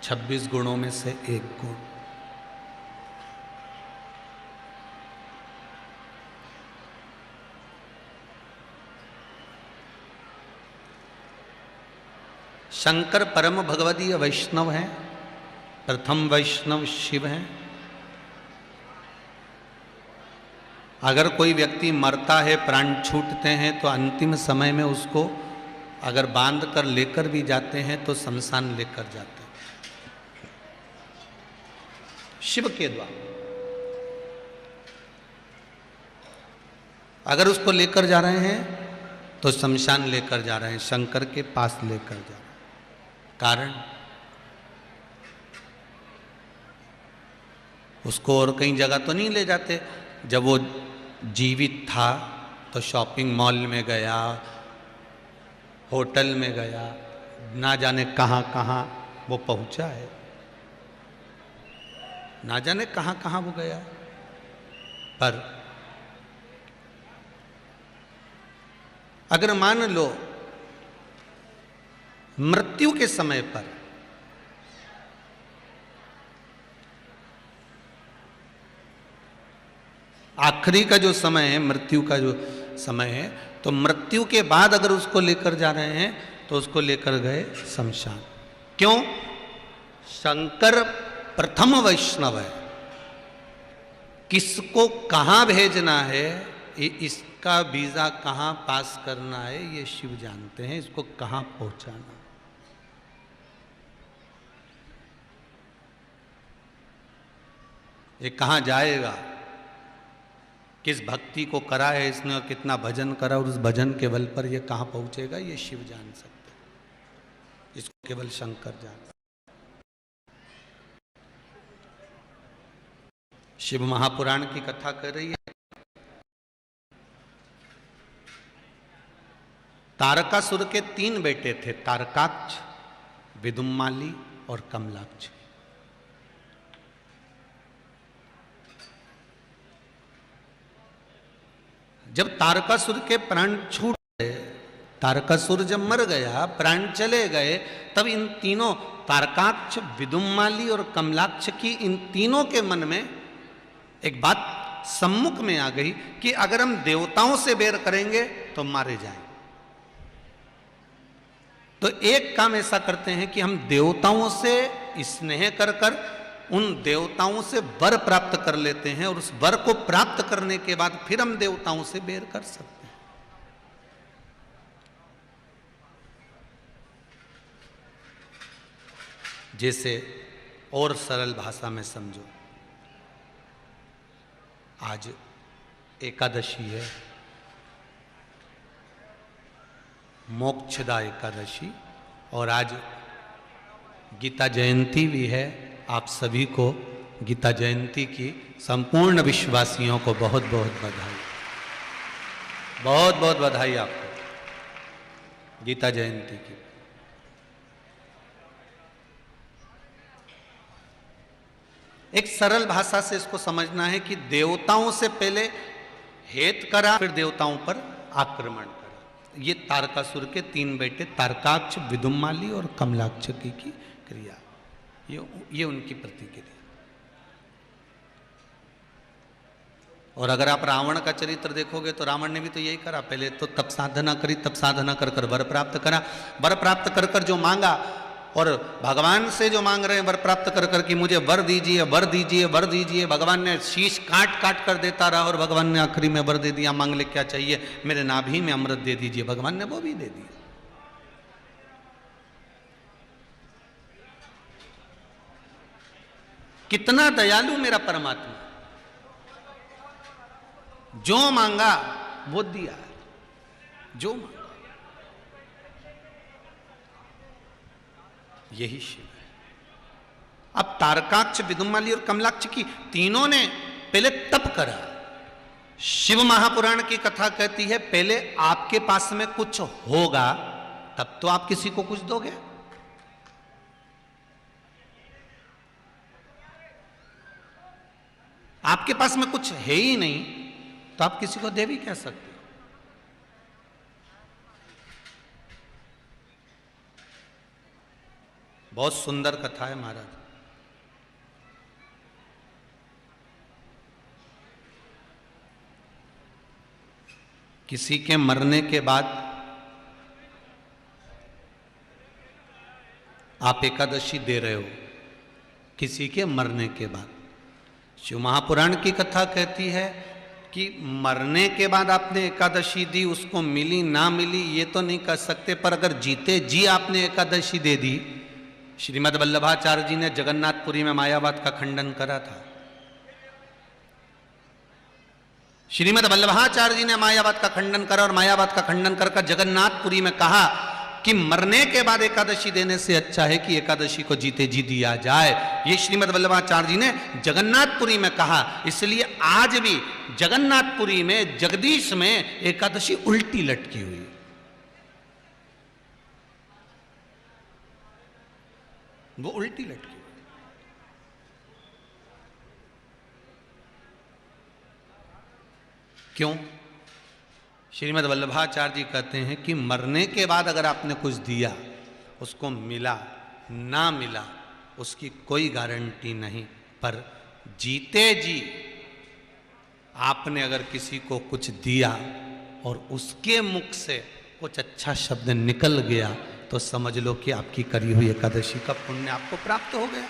26 गुणों में से एक गुण। शंकर परम भगवदीय वैष्णव हैं, प्रथम वैष्णव शिव हैं। अगर कोई व्यक्ति मरता है, प्राण छूटते हैं, तो अंतिम समय में उसको अगर बांध कर लेकर भी जाते हैं तो शमशान लेकर जाते हैं शिव के द्वारा। अगर उसको लेकर जा रहे हैं तो शमशान लेकर जा रहे हैं, शंकर के पास लेकर जा रहे हैं। कारण उसको और कहीं जगह तो नहीं ले जाते। जब वो जीवित था तो शॉपिंग मॉल में गया, होटल में गया, ना जाने कहाँ कहाँ वो पहुंचा है, ना जाने कहाँ कहाँ वो गया। पर अगर मान लो मृत्यु के समय पर आखिरी का जो समय है, मृत्यु का जो समय है, तो मृत्यु के बाद अगर उसको लेकर जा रहे हैं तो उसको लेकर गए शमशान। क्यों? शंकर प्रथम वैष्णव है, किसको कहां भेजना है, इसका वीजा कहां पास करना है, ये शिव जानते हैं, इसको कहां पहुंचाना। ये कहां जाएगा, किस भक्ति को करा है इसने और कितना भजन करा और उस भजन के बल पर ये कहां पहुंचेगा, ये शिव जान सकते हैं, इसको केवल शंकर जानते। शिव महापुराण की कथा कर रही है। तारकासुर के 3 बेटे थे, तारकाक्ष, विदुम्माली और कमलाक्ष। जब तारकासुर के प्राण छूट गए, तारकासुर जब मर गया, प्राण चले गए, तब इन तीनों तारकाक्ष, विदुम्माली और कमलाक्ष की, इन तीनों के मन में एक बात सम्मुख में आ गई कि अगर हम देवताओं से बैर करेंगे तो मारे जाएं। तो एक काम ऐसा करते हैं कि हम देवताओं से स्नेह कर कर उन देवताओं से वर प्राप्त कर लेते हैं, और उस वर को प्राप्त करने के बाद फिर हम देवताओं से बैर कर सकते हैं। जैसे और सरल भाषा में समझो, आज एकादशी है, मोक्षदा एकादशी, और आज गीता जयंती भी है। आप सभी को गीता जयंती की संपूर्ण विश्वासियों को बहुत बहुत बधाई, बहुत बहुत बधाई आपको गीता जयंती की। एक सरल भाषा से इसको समझना है कि देवताओं से पहले हेत करा, फिर देवताओं पर आक्रमण करा। ये तारकासुर के 3 बेटे तारकाक्ष, विदुम्माली और कमलाक्ष की क्रिया, ये उनकी प्रतिक्रिया। और अगर आप रावण का चरित्र देखोगे तो रावण ने भी तो यही करा, पहले तो तप साधना करी, तप साधना कर कर वर प्राप्त करा, वर प्राप्त कर कर जो मांगा, और भगवान से जो मांग रहे हैं वर प्राप्त कर कर कि मुझे वर दीजिए, वर दीजिए, वर दीजिए, भगवान ने शीश काट काट कर देता रहा, और भगवान ने आखिरी में वर दे दिया, मांग ले क्या चाहिए, मेरे नाभि में अमृत दे दीजिए, भगवान ने वो भी दे दिया। कितना दयालु मेरा परमात्मा, जो मांगा वो दिया। जो मांगो, यही शिव है। अब तारकाक्ष, विदुमाली और कमलाक्ष की तीनों ने पहले तप करा। शिव महापुराण की कथा कहती है पहले आपके पास में कुछ होगा तब तो आप किसी को कुछ दोगे। आपके पास में कुछ है ही नहीं तो आप किसी को दे भी कह सकते हो। बहुत सुंदर कथा है महाराज। किसी के मरने के बाद आप एकादशी दे रहे हो, किसी के मरने के बाद। शिव महापुराण की कथा कहती है कि मरने के बाद आपने एकादशी दी, उसको मिली ना मिली ये तो नहीं कह सकते, पर अगर जीते जी आपने एकादशी दे दी। श्रीमद् वल्लभाचार्य जी ने जगन्नाथपुरी में मायावाद का खंडन करा था। श्रीमद् वल्लभाचार्य जी ने मायावाद का खंडन करा और मायावाद का खंडन कर जगन्नाथपुरी में कहा कि मरने के बाद एकादशी देने से अच्छा है कि एकादशी को जीते जी दिया जाए। ये श्रीमद् वल्लभाचार्य जी ने जगन्नाथपुरी में कहा। इसलिए आज भी जगन्नाथपुरी में, जगदीश में एकादशी उल्टी लटकी हुई। वो उल्टी लटकी। क्यों? श्रीमद् वल्लभाचार्य जी कहते हैं कि मरने के बाद अगर आपने कुछ दिया, उसको मिला ना मिला उसकी कोई गारंटी नहीं, पर जीते जी आपने अगर किसी को कुछ दिया और उसके मुख से कुछ अच्छा शब्द निकल गया तो समझ लो कि आपकी करी हुई एकादशी का पुण्य आपको प्राप्त हो गया।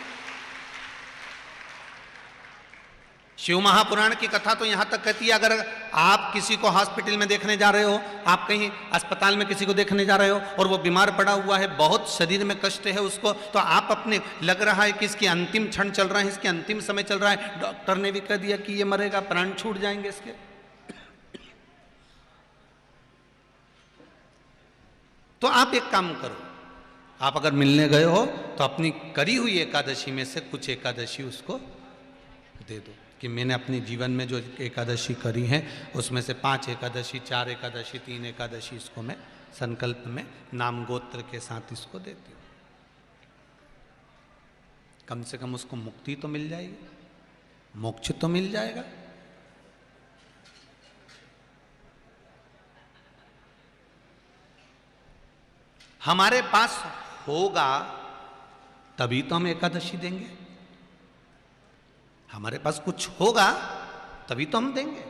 शिव महापुराण की कथा तो यहां तक कहती है अगर आप किसी को हॉस्पिटल में देखने जा रहे हो, आप कहीं अस्पताल में किसी को देखने जा रहे हो और वो बीमार पड़ा हुआ है, बहुत शरीर में कष्ट है उसको, तो आप अपने लग रहा है कि इसके अंतिम क्षण चल रहा है, इसके अंतिम समय चल रहा है, डॉक्टर ने भी कह दिया कि ये मरेगा, प्राण छूट जाएंगे इसके, तो आप एक काम करो, आप अगर मिलने गए हो तो अपनी करी हुई एकादशी में से कुछ एकादशी उसको दे दो कि मैंने अपने जीवन में जो एकादशी करी है उसमें से 5 एकादशी, 4 एकादशी, 3 एकादशी इसको मैं संकल्प में नाम गोत्र के साथ इसको देती हूँ। कम से कम उसको मुक्ति तो मिल जाएगी, मोक्ष तो मिल जाएगा। हमारे पास होगा तभी तो हम एकादशी देंगे, हमारे पास कुछ होगा तभी तो हम देंगे।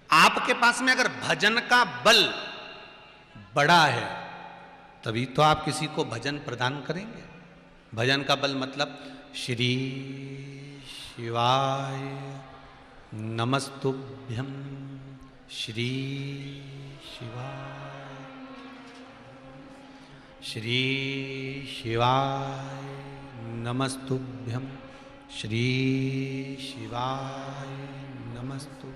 आपके पास में अगर भजन का बल बड़ा है तभी तो आप किसी को भजन प्रदान करेंगे। भजन का बल मतलब श्री शिवाय नमस्तुभ्यं, श्री शिवाय, श्री शिवाय नमस्तुभ्यं, श्री शिवाय नमस्तुभ्यं।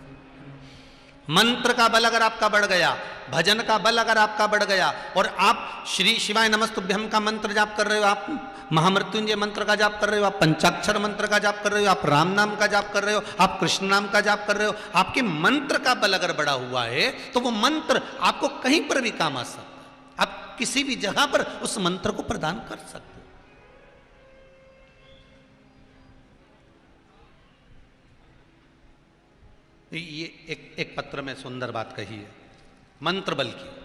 मंत्र का बल अगर आपका बढ़ गया, भजन का बल अगर आपका बढ़ गया और आप श्री शिवाय नमस्तुभ्यं का मंत्र जाप कर रहे हो, आप महामृत्युंजय मंत्र का जाप कर रहे हो, आप पंचाक्षर मंत्र का जाप कर रहे हो, आप राम नाम का जाप कर रहे हो, आप कृष्ण नाम का जाप कर रहे हो, आपके मंत्र का बल अगर बढ़ा हुआ है तो वो मंत्र आपको कहीं पर भी काम आ सकता है। आप किसी भी जगह पर उस मंत्र को प्रदान कर सकते हो। ये एक पत्र में सुंदर बात कही है मंत्र बल की।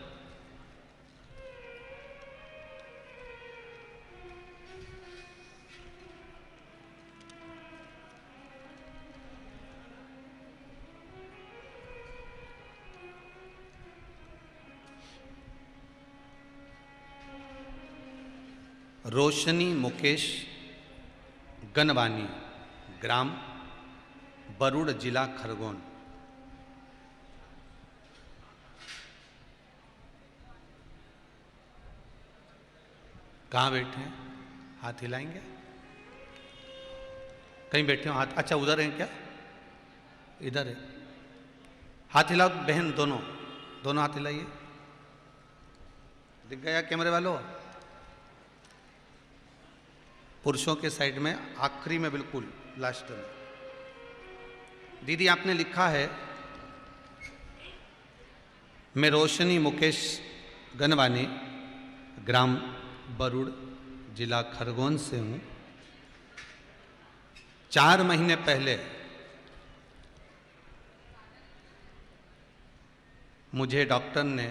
रोशनी मुकेश गनवानी, ग्राम बरुड़, जिला खरगोन। कहाँ बैठे हैं? हाथ हिलाएंगे? कहीं बैठे हो हाथ? अच्छा उधर हैं क्या? इधर है। हाथ हिलाओ बहन, दोनों दोनों हाथ हिलाइए। दिख गया कैमरे वालों? पुरुषों के साइड में आखिरी में, बिल्कुल लास्ट में। दीदी आपने लिखा है, मैं रोशनी मुकेश गनवानी, ग्राम बरुड़, जिला खरगोन से हूँ। 4 महीने पहले मुझे डॉक्टर ने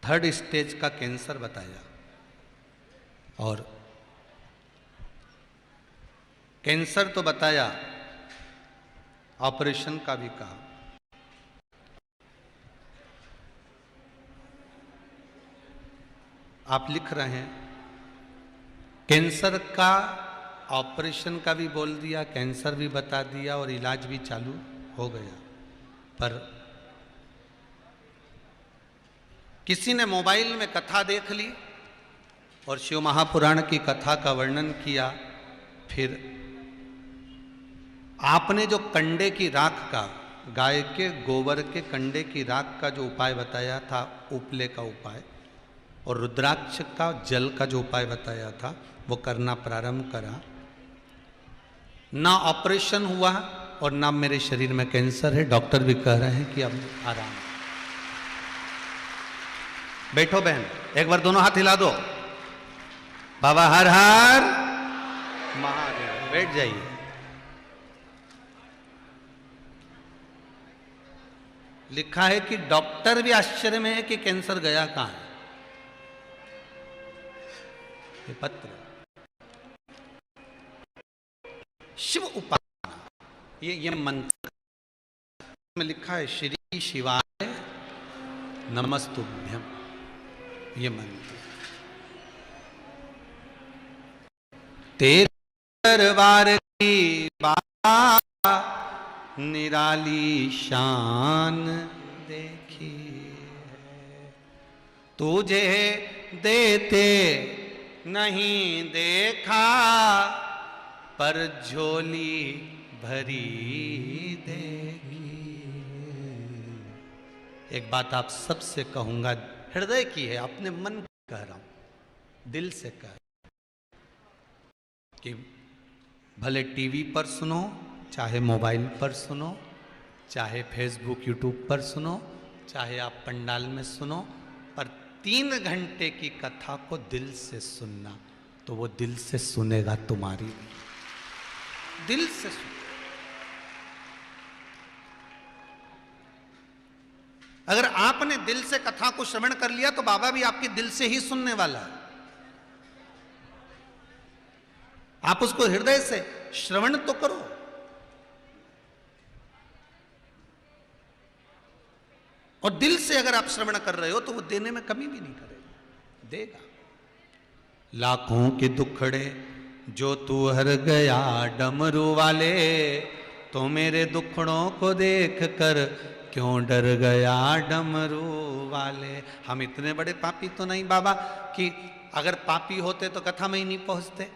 3rd स्टेज का कैंसर बताया और कैंसर तो बताया, ऑपरेशन का भी कहा। आप लिख रहे हैं कैंसर का, ऑपरेशन का भी बोल दिया, कैंसर भी बता दिया और इलाज भी चालू हो गया। पर किसी ने मोबाइल में कथा देख ली और शिव महापुराण की कथा का वर्णन किया। फिर आपने जो कंडे की राख का, गाय के गोबर के कंडे की राख का जो उपाय बताया था, उपले का उपाय, और रुद्राक्ष का जल का जो उपाय बताया था, वो करना प्रारंभ करा। ना ऑपरेशन हुआ और ना मेरे शरीर में कैंसर है। डॉक्टर भी कह रहे हैं कि अब आराम। बैठो बहन, एक बार दोनों हाथ हिला दो। बाबा हर हर महादेव। बैठ जाइए। लिखा है कि डॉक्टर भी आश्चर्य में है कि कैंसर गया कहां है। ये पत्र शिव उपासना, ये मंत्र में लिखा है, श्री शिवाय नमस्तुभ्यम। ये मंत्र तेरे दरबार की बात निराली शान देखी है, तुझे देते नहीं देखा, पर झोली भरी देखी। एक बात आप सबसे कहूंगा, हृदय की है, अपने मन की कह रहा हूं, दिल से कह रहा हूं कि भले टीवी पर सुनो, चाहे मोबाइल पर सुनो, चाहे फेसबुक यूट्यूब पर सुनो, चाहे आप पंडाल में सुनो, पर 3 घंटे की कथा को दिल से सुनना, तो वो दिल से सुनेगा तुम्हारी, दिल से सुन। अगर आपने दिल से कथा को श्रवण कर लिया तो बाबा भी आपके दिल से ही सुनने वाला है। आप उसको हृदय से श्रवण तो करो। और दिल से अगर आप श्रवण कर रहे हो तो वो देने में कमी भी नहीं करेगा, देगा। लाखों के दुखड़े जो तू हर गया डमरू वाले, तो मेरे दुखड़ों को देख कर क्यों डर गया डमरू वाले। हम इतने बड़े पापी तो नहीं बाबा कि अगर पापी होते तो कथा में ही नहीं पहुंचते।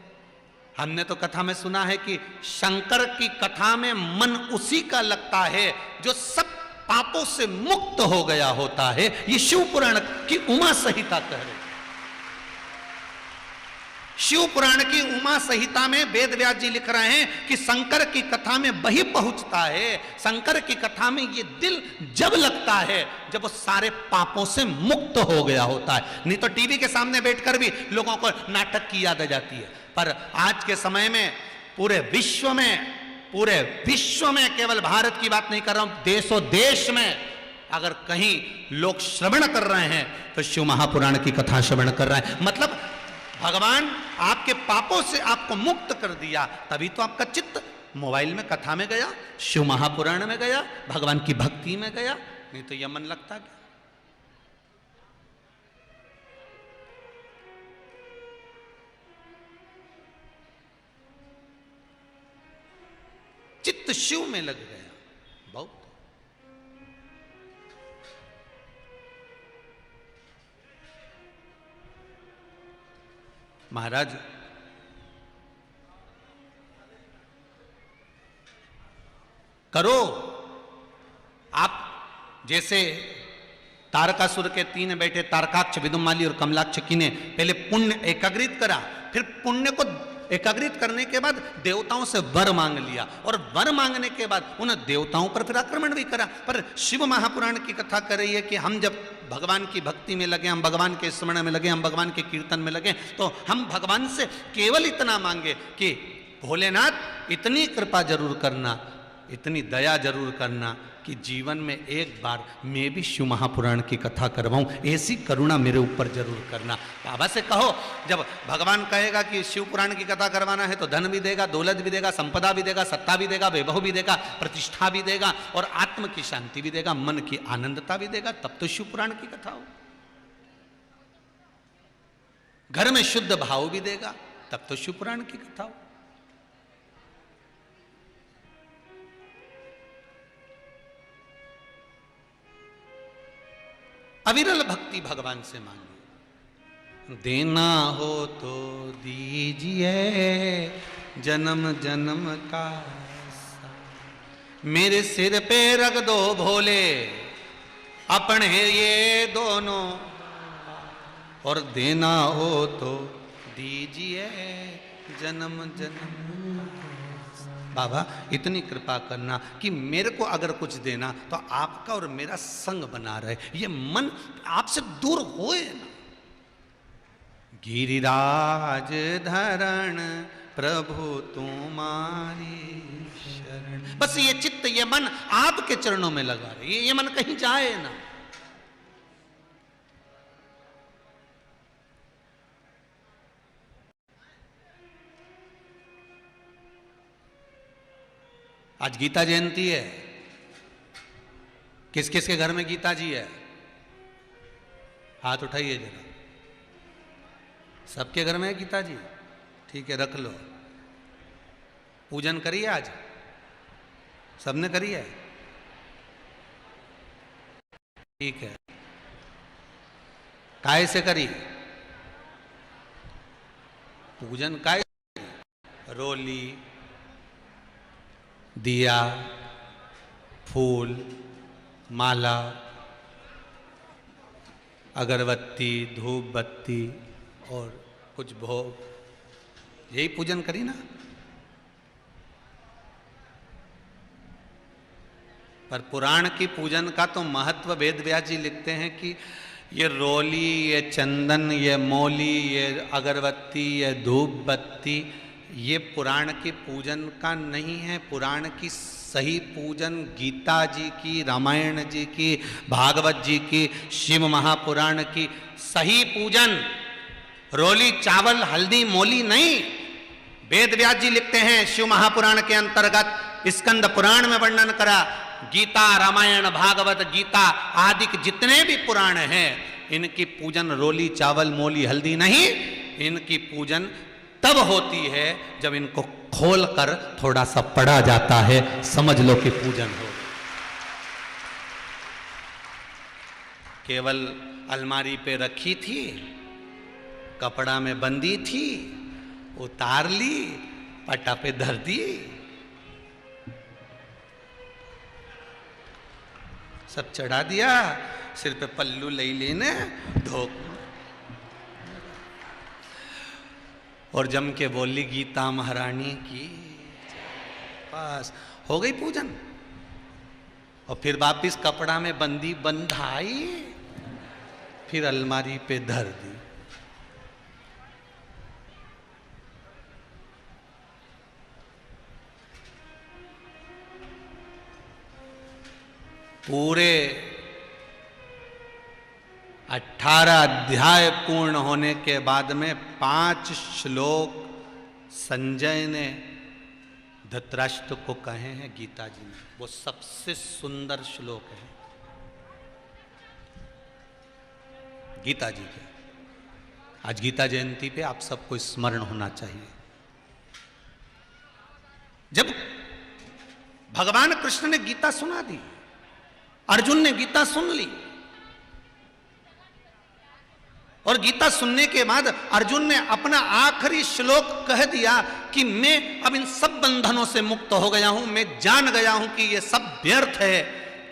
हमने तो कथा में सुना है कि शंकर की कथा में मन उसी का लगता है जो सब पापों से मुक्त हो गया होता है। ये शिव पुराण की उमा संहिता कह रही। शिव पुराण की उमा संहिता में वेद व्यास जी लिख रहे हैं कि शंकर की कथा में वही पहुंचता है, शंकर की कथा में ये दिल जब लगता है जब वो सारे पापों से मुक्त हो गया होता है। नहीं तो टीवी के सामने बैठकर भी लोगों को नाटक की याद आ जाती है। पर आज के समय में पूरे विश्व में केवल भारत की बात नहीं कर रहा हूं, देशों देश में अगर कहीं लोग श्रवण कर रहे हैं तो शिव महापुराण की कथा श्रवण कर रहे हैं। मतलब भगवान आपके पापों से आपको मुक्त कर दिया, तभी तो आपका चित्त मोबाइल में कथा में गया, शिव महापुराण में गया, भगवान की भक्ति में गया। नहीं तो यह मन लगता क्या? चित्त शिव में लग गया। बहुत महाराज करो, आप जैसे तारकासुर के 3 बेटे तारकाक्ष, विदुमाली और कमलाक्ष की ने पहले पुण्य एकाग्रित करा, फिर पुण्य को एकाग्रित करने के बाद देवताओं से वर मांग लिया, और वर मांगने के बाद उन देवताओं पर फिर आक्रमण भी करा। पर शिव महापुराण की कथा कर रही है कि हम जब भगवान की भक्ति में लगे, हम भगवान के स्मरण में लगे, हम भगवान के कीर्तन में लगे, तो हम भगवान से केवल इतना मांगे कि भोलेनाथ इतनी कृपा जरूर करना, इतनी दया जरूर करना कि जीवन में एक बार मैं भी शिव महापुराण की कथा करवाऊं, ऐसी करुणा मेरे ऊपर जरूर करना। बाबा से कहो, जब भगवान कहेगा कि शिव पुराण की कथा करवाना है तो धन भी देगा, दौलत भी देगा, संपदा भी देगा, सत्ता भी देगा, वैभव भी देगा, प्रतिष्ठा भी देगा, और आत्म की शांति भी देगा, मन की आनंदता भी देगा, तब तो शिव पुराण की कथा हो। घर में शुद्ध भाव भी देगा, तब तो शिव पुराण की कथा हो। अविरल भक्ति भगवान से मांगे, देना हो तो दीजिए जन्म जन्म का, मेरे सिर पे रख दो भोले अपने ये दोनों, और देना हो तो दीजिए जन्म जन्म। बाबा इतनी कृपा करना कि मेरे को अगर कुछ देना तो आपका और मेरा संग बना रहे, ये मन आपसे दूर होए ना। गिरिराज धरण प्रभु तुम्हारी शरण, बस ये चित्त ये मन आपके चरणों में लगा रहे, ये मन कहीं जाए ना। आज गीता जयंती है, किस किस के घर में गीता जी है? हाथ उठाइए जरा। सबके घर में है गीता जी? ठीक है, रख लो। पूजन करिए आज, सबने करी है? ठीक है। काय से करी पूजन? काय? रोली, दिया, फूल, माला, अगरबत्ती, धूप बत्ती और कुछ भोग, यही पूजन करी ना। पर पुराण की पूजन का तो महत्व वेद व्यास जी लिखते हैं कि ये रोली, ये चंदन, ये मौली, ये अगरबत्ती, ये धूप बत्ती, ये पुराण की पूजन का नहीं है। पुराण की सही पूजन गीता जी की, रामायण जी की, भागवत जी की, शिव महापुराण की सही पूजन रोली, चावल, हल्दी, मोली नहीं। वेद व्यास जी लिखते हैं शिव महापुराण के अंतर्गत स्कंद पुराण में वर्णन करा, गीता, रामायण, भागवत, गीता आदि के जितने भी पुराण हैं, इनकी पूजन रोली, चावल, मोली, हल्दी नहीं, इनकी पूजन तब होती है जब इनको खोलकर थोड़ा सा पढ़ा जाता है, समझ लो कि पूजन हो। केवल अलमारी पे रखी थी, कपड़ा में बंदी थी, उतार ली, पटा पे धर दी, सब चढ़ा दिया, सिर पे पल्लू ले लेने धो, और जम के बोली गीता महारानी की, बस हो गई पूजन। और फिर वापिस कपड़ा में बंदी बंधाई, फिर अलमारी पे धर दी। पूरे 18 अध्याय पूर्ण होने के बाद में 5 श्लोक संजय ने धृतराष्ट्र को कहे हैं गीता जी ने, वो सबसे सुंदर श्लोक है गीता जी के। आज गीता जयंती पे आप सबको स्मरण होना चाहिए। जब भगवान कृष्ण ने गीता सुना दी, अर्जुन ने गीता सुन ली, और गीता सुनने के बाद अर्जुन ने अपना आखिरी श्लोक कह दिया कि मैं अब इन सब बंधनों से मुक्त हो गया हूं, मैं जान गया हूं कि ये सब व्यर्थ है,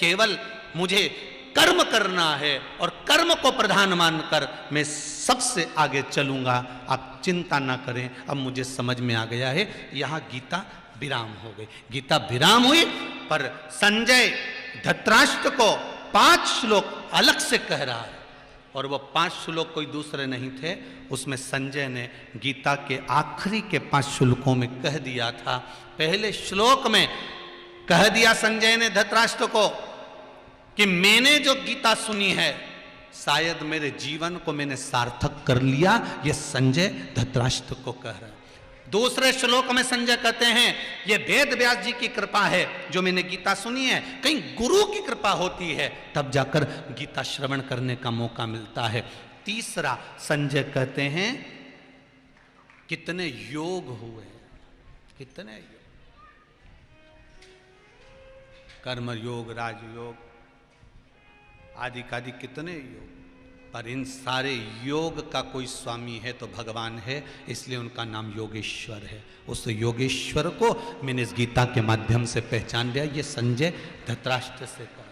केवल मुझे कर्म करना है और कर्म को प्रधान मानकर मैं सबसे आगे चलूंगा, आप चिंता ना करें। अब मुझे समझ में आ गया है। यहां गीता विराम हो गई। गीता विराम हुई, पर संजय धृतराष्ट्र को 5 श्लोक अलग से कह रहा है, और वो 5 श्लोक कोई दूसरे नहीं थे। उसमें संजय ने गीता के आखिरी के 5 श्लोकों में कह दिया था। पहले श्लोक में कह दिया संजय ने धृतराष्ट्र को कि मैंने जो गीता सुनी है, शायद मेरे जीवन को मैंने सार्थक कर लिया। ये संजय धृतराष्ट्र को कह रहा है। दूसरे श्लोक में संजय कहते हैं ये वेद व्यास जी की कृपा है जो मैंने गीता सुनी है, कहीं गुरु की कृपा होती है तब जाकर गीता श्रवण करने का मौका मिलता है। तीसरा संजय कहते हैं कितने योग हुए, कितने योग, कर्म योग, राजयोग आदि कादि कितने योग, पर इन सारे योग का कोई स्वामी है तो भगवान है, इसलिए उनका नाम योगेश्वर है। उस योगेश्वर को मैंने इस गीता के माध्यम से पहचान लिया। ये संजय धृतराष्ट्र से कहा।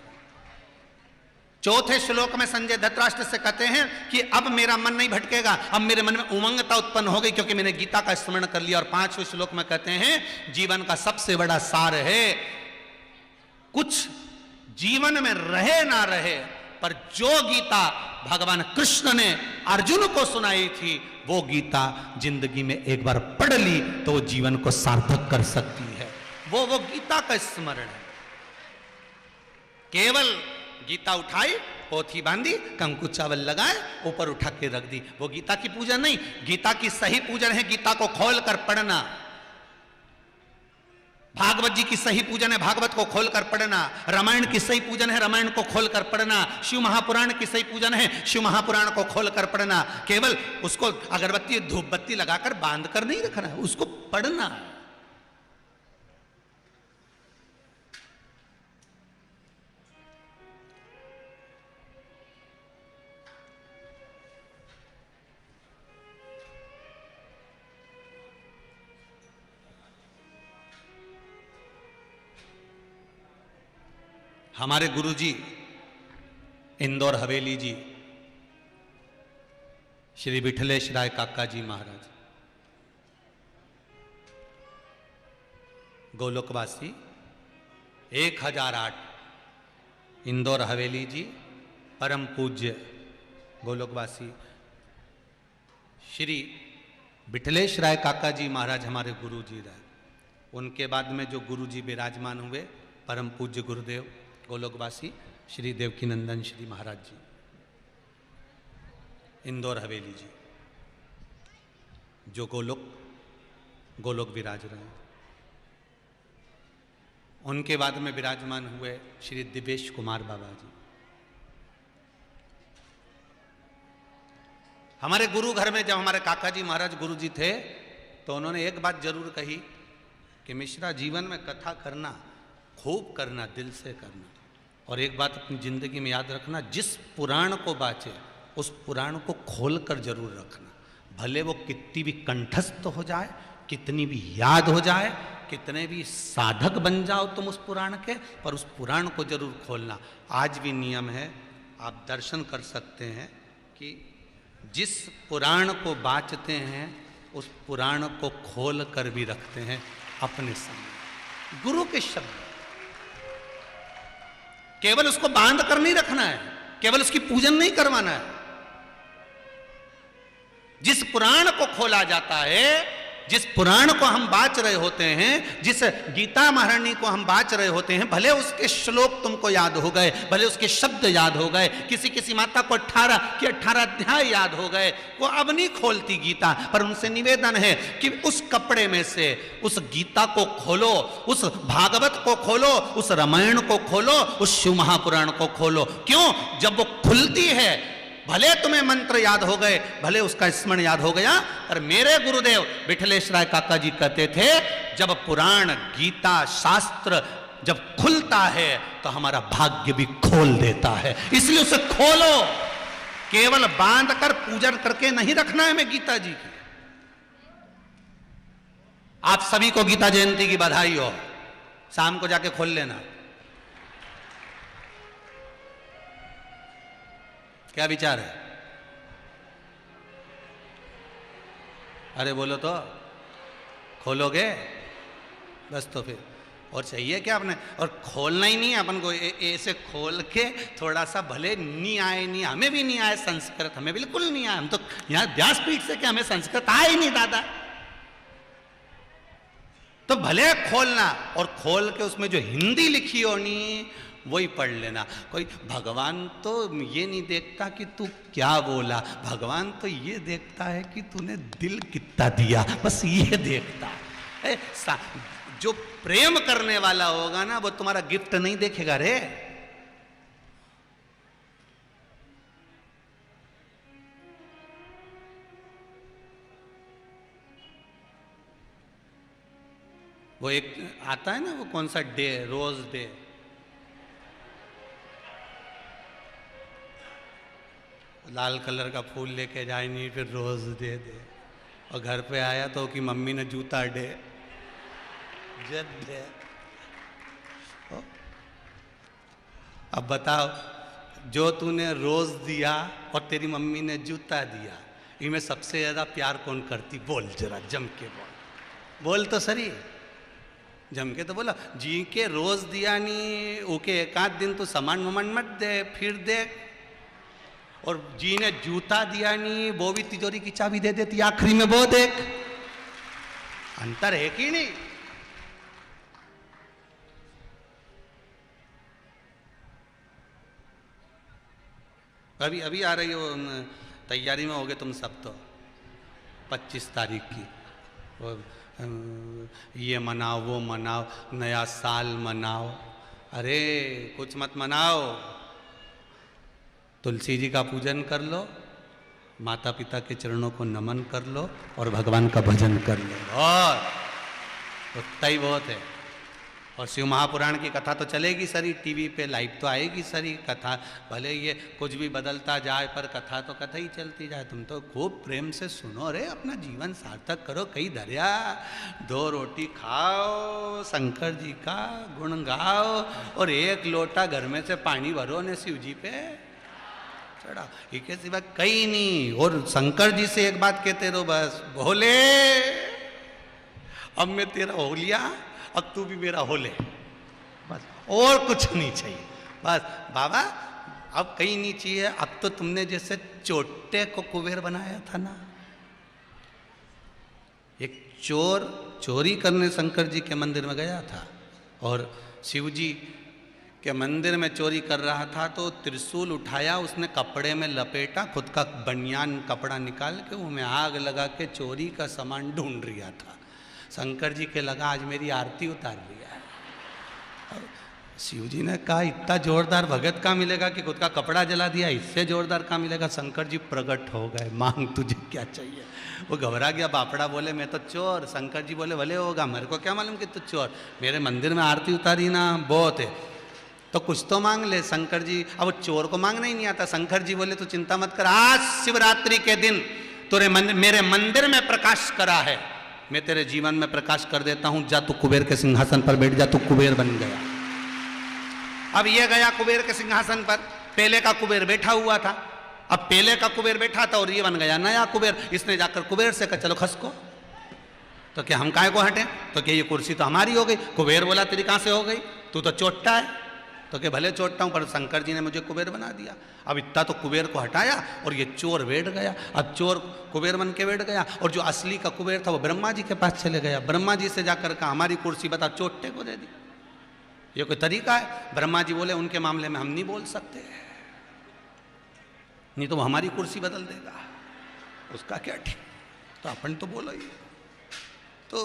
चौथे श्लोक में संजय धृतराष्ट्र से कहते हैं कि अब मेरा मन नहीं भटकेगा, अब मेरे मन में उमंगता उत्पन्न हो गई क्योंकि मैंने गीता का स्मरण कर लिया। और 5वें श्लोक में कहते हैं जीवन का सबसे बड़ा सार है, कुछ जीवन में रहे ना रहे, पर जो गीता भगवान कृष्ण ने अर्जुन को सुनाई थी वो गीता जिंदगी में एक बार पढ़ ली तो वो जीवन को सार्थक कर सकती है। वो गीता का स्मरण है। केवल गीता उठाई, पोथी बांधी, कंकु चावल लगाए, ऊपर उठा के रख दी, वो गीता की पूजन नहीं। गीता की सही पूजन है गीता को खोल कर पढ़ना। भागवत जी की सही पूजन है भागवत को खोलकर पढ़ना। रामायण की सही पूजन है रामायण को खोलकर पढ़ना। शिव महापुराण की सही पूजन है शिव महापुराण को खोलकर पढ़ना। केवल उसको अगरबत्ती धूप बत्ती लगाकर बांध कर नहीं रखना है, उसको पढ़ना है। हमारे गुरुजी इंदौर हवेली जी श्री विठलेश राय काका जी महाराज, गोलोकवासी 1008, इंदौर हवेली जी, परम पूज्य गोलोकवासी श्री विठलेश राय काका जी महाराज हमारे गुरु जी रहे। उनके बाद में जो गुरु जी विराजमान हुए परम पूज्य गुरुदेव गोलोकवासी श्री देवकी नंदन श्री महाराज जी, इंदौर हवेली जी, जो गोलोक विराज रहे हैं। उनके बाद में विराजमान हुए श्री दिवेश कुमार बाबा जी। हमारे गुरु घर में जब हमारे काका जी महाराज गुरु जी थे तो उन्होंने एक बात जरूर कही कि मिश्रा जीवन में कथा करना खूब करना, दिल से करना, और एक बात अपनी जिंदगी में याद रखना, जिस पुराण को बाचे उस पुराण को खोल कर जरूर रखना। भले वो कितनी भी कंठस्थ हो जाए, कितनी भी याद हो जाए, कितने भी साधक बन जाओ तुम उस पुराण के, पर उस पुराण को जरूर खोलना। आज भी नियम है, आप दर्शन कर सकते हैं कि जिस पुराण को बाचते हैं उस पुराण को खोल कर भी रखते हैं अपने सामने। गुरु के शब्द, केवल उसको बांध कर नहीं रखना है, केवल उसकी पूजन नहीं करवाना है। जिस पुराण को खोला जाता है, जिस पुराण को हम बाच रहे होते हैं, जिस गीता महारानी को हम बाच रहे होते हैं, भले उसके श्लोक तुमको याद हो गए, भले उसके शब्द याद हो गए, किसी माता को 18 के 18 अध्याय याद हो गए, वो अब नहीं खोलती गीता, पर उनसे निवेदन है कि उस कपड़े में से उस गीता को खोलो, उस भागवत को खोलो, उस रामायण को खोलो, उस शिव महापुराण को खोलो। क्यों? जब वो खुलती है, भले तुम्हें मंत्र याद हो गए, भले उसका स्मरण याद हो गया, पर मेरे गुरुदेव विठलेश राय काका जी कहते थे जब पुराण गीता शास्त्र जब खुलता है तो हमारा भाग्य भी खोल देता है। इसलिए उसे खोलो, केवल बांध कर पूजन करके नहीं रखना है। मैं गीता जी की, आप सभी को गीता जयंती की बधाई हो, शाम को जाके खोल लेना। क्या विचार है? अरे बोलो तो, खोलोगे बस। तो फिर और चाहिए क्या आपने? और खोलना ही नहीं है अपन को, ऐसे खोल के थोड़ा सा, भले नहीं आए, नहीं हमें भी नहीं आए संस्कृत, हमें बिल्कुल नहीं आया, हम तो यहाँ व्यासपीठ से क्या हमें संस्कृत आए ही नहीं दादा। तो भले खोलना, और खोल के उसमें जो हिंदी लिखी होनी वही पढ़ लेना। कोई भगवान तो ये नहीं देखता कि तू क्या बोला, भगवान तो ये देखता है कि तूने दिल कितना दिया, बस ये देखता है। जो प्रेम करने वाला होगा ना, वो तुम्हारा गिफ्ट नहीं देखेगा रे। वो एक आता है ना, वो कौन सा डे, रोज डे, लाल कलर का फूल लेके जाए नहीं, फिर रोज दे दे, और घर पे आया तो कि मम्मी ने जूता डे जद दे। अब बताओ, जो तूने रोज दिया और तेरी मम्मी ने जूता दिया, इनमें सबसे ज्यादा प्यार कौन करती? बोल जरा, जम के बोल, बोल तो सही, जम के तो बोला। जी के रोज दिया नहीं, ओके एक आध दिन तो सामान वमान मत दे, फिर दे। और जी ने जूता दिया नहीं, वो भी तिजोरी की चाबी दे देती आखिरी में, वो देख, अंतर है कि नहीं? अभी अभी आ रही हो, तैयारी में होगे तुम सब तो, 25 तारीख की, ये मनाओ वो मनाओ, नया साल मनाओ। अरे कुछ मत मनाओ, तुलसी जी का पूजन कर लो, माता पिता के चरणों को नमन कर लो, और भगवान का भजन कर लो, और उतना ही बहुत है। और शिव महापुराण की कथा तो चलेगी सरी, टीवी पे लाइव तो आएगी सरी कथा, भले ये कुछ भी बदलता जाए पर कथा तो कथा ही चलती जाए। तुम तो खूब प्रेम से सुनो रे, अपना जीवन सार्थक करो, कई दरिया 2 रोटी खाओ, शंकर जी का गुण गाओ, और 1 लोटा घर में से पानी भरो ने शिव जी पे चढ़ा, इसके सिवा कहीं नहीं। और शंकर जी से एक बात कहते रहो बस, भोले अब मैं तेरा हो लिया, अब तू भी मेरा हो ले, बस, और कुछ नहीं चाहिए। बस बाबा अब कहीं नहीं चाहिए। अब तो तुमने जैसे चोटे को कुबेर बनाया था ना, एक चोर चोरी करने शंकर जी के मंदिर में गया था, और शिव जी के मंदिर में चोरी कर रहा था, तो त्रिशूल उठाया, उसने कपड़े में लपेटा, खुद का बनियान कपड़ा निकाल के उसमें आग लगा के चोरी का सामान ढूंढ रहा था। शंकर जी के लगा आज मेरी आरती उतार लिया है। शिव जी ने कहा इतना जोरदार भगत का मिलेगा कि खुद का कपड़ा जला दिया, इससे जोरदार का मिलेगा। शंकर जी प्रकट हो गए, मांग तुझे क्या चाहिए। वो घबरा गया, बापड़ा बोले मैं तो चोर। शंकर जी बोले भले होगा, मेरे को क्या मालूम कि तू चोर, मेरे मंदिर में आरती उतारी ना बहुत है, तो कुछ तो मांग ले। शंकर जी, अब चोर को मांगना ही नहीं आता। शंकर जी बोले तू चिंता मत कर, आज शिवरात्रि के दिन तुरे मेरे मंदिर में प्रकाश करा है, मैं तेरे जीवन में प्रकाश कर देता हूं, जा तू कुबेर के सिंहासन पर बैठ जा, तू कुबेर बन गया। अब ये गया कुबेर के सिंहासन पर, पहले का कुबेर बैठा हुआ था, अब पहले का कुबेर बैठा था और ये बन गया नया कुबेर। इसने जाकर कुबेर से कहा चलो खसको, तो क्या हम काहे को हटे, तो क्या ये कुर्सी तो हमारी हो गई। कुबेर बोला तेरी कहां से हो गई, तू तो चोट्टा है, तो क्या भले चोटता हूं पर शंकर जी ने मुझे कुबेर बना दिया। अब इतना तो कुबेर को हटाया और ये चोर बैठ गया। अब चोर कुबेर बन के बैठ गया, और जो असली का कुबेर था वो ब्रह्मा जी के पास चले गया। ब्रह्मा जी से जाकर कहा हमारी कुर्सी बता, चोट्टे को दे दी। ये कोई तरीका है? ब्रह्मा जी बोले उनके मामले में हम नहीं बोल सकते, नहीं तो वो हमारी कुर्सी बदल देगा, उसका क्या ठीक, तो अपन तो बोलो ही। तो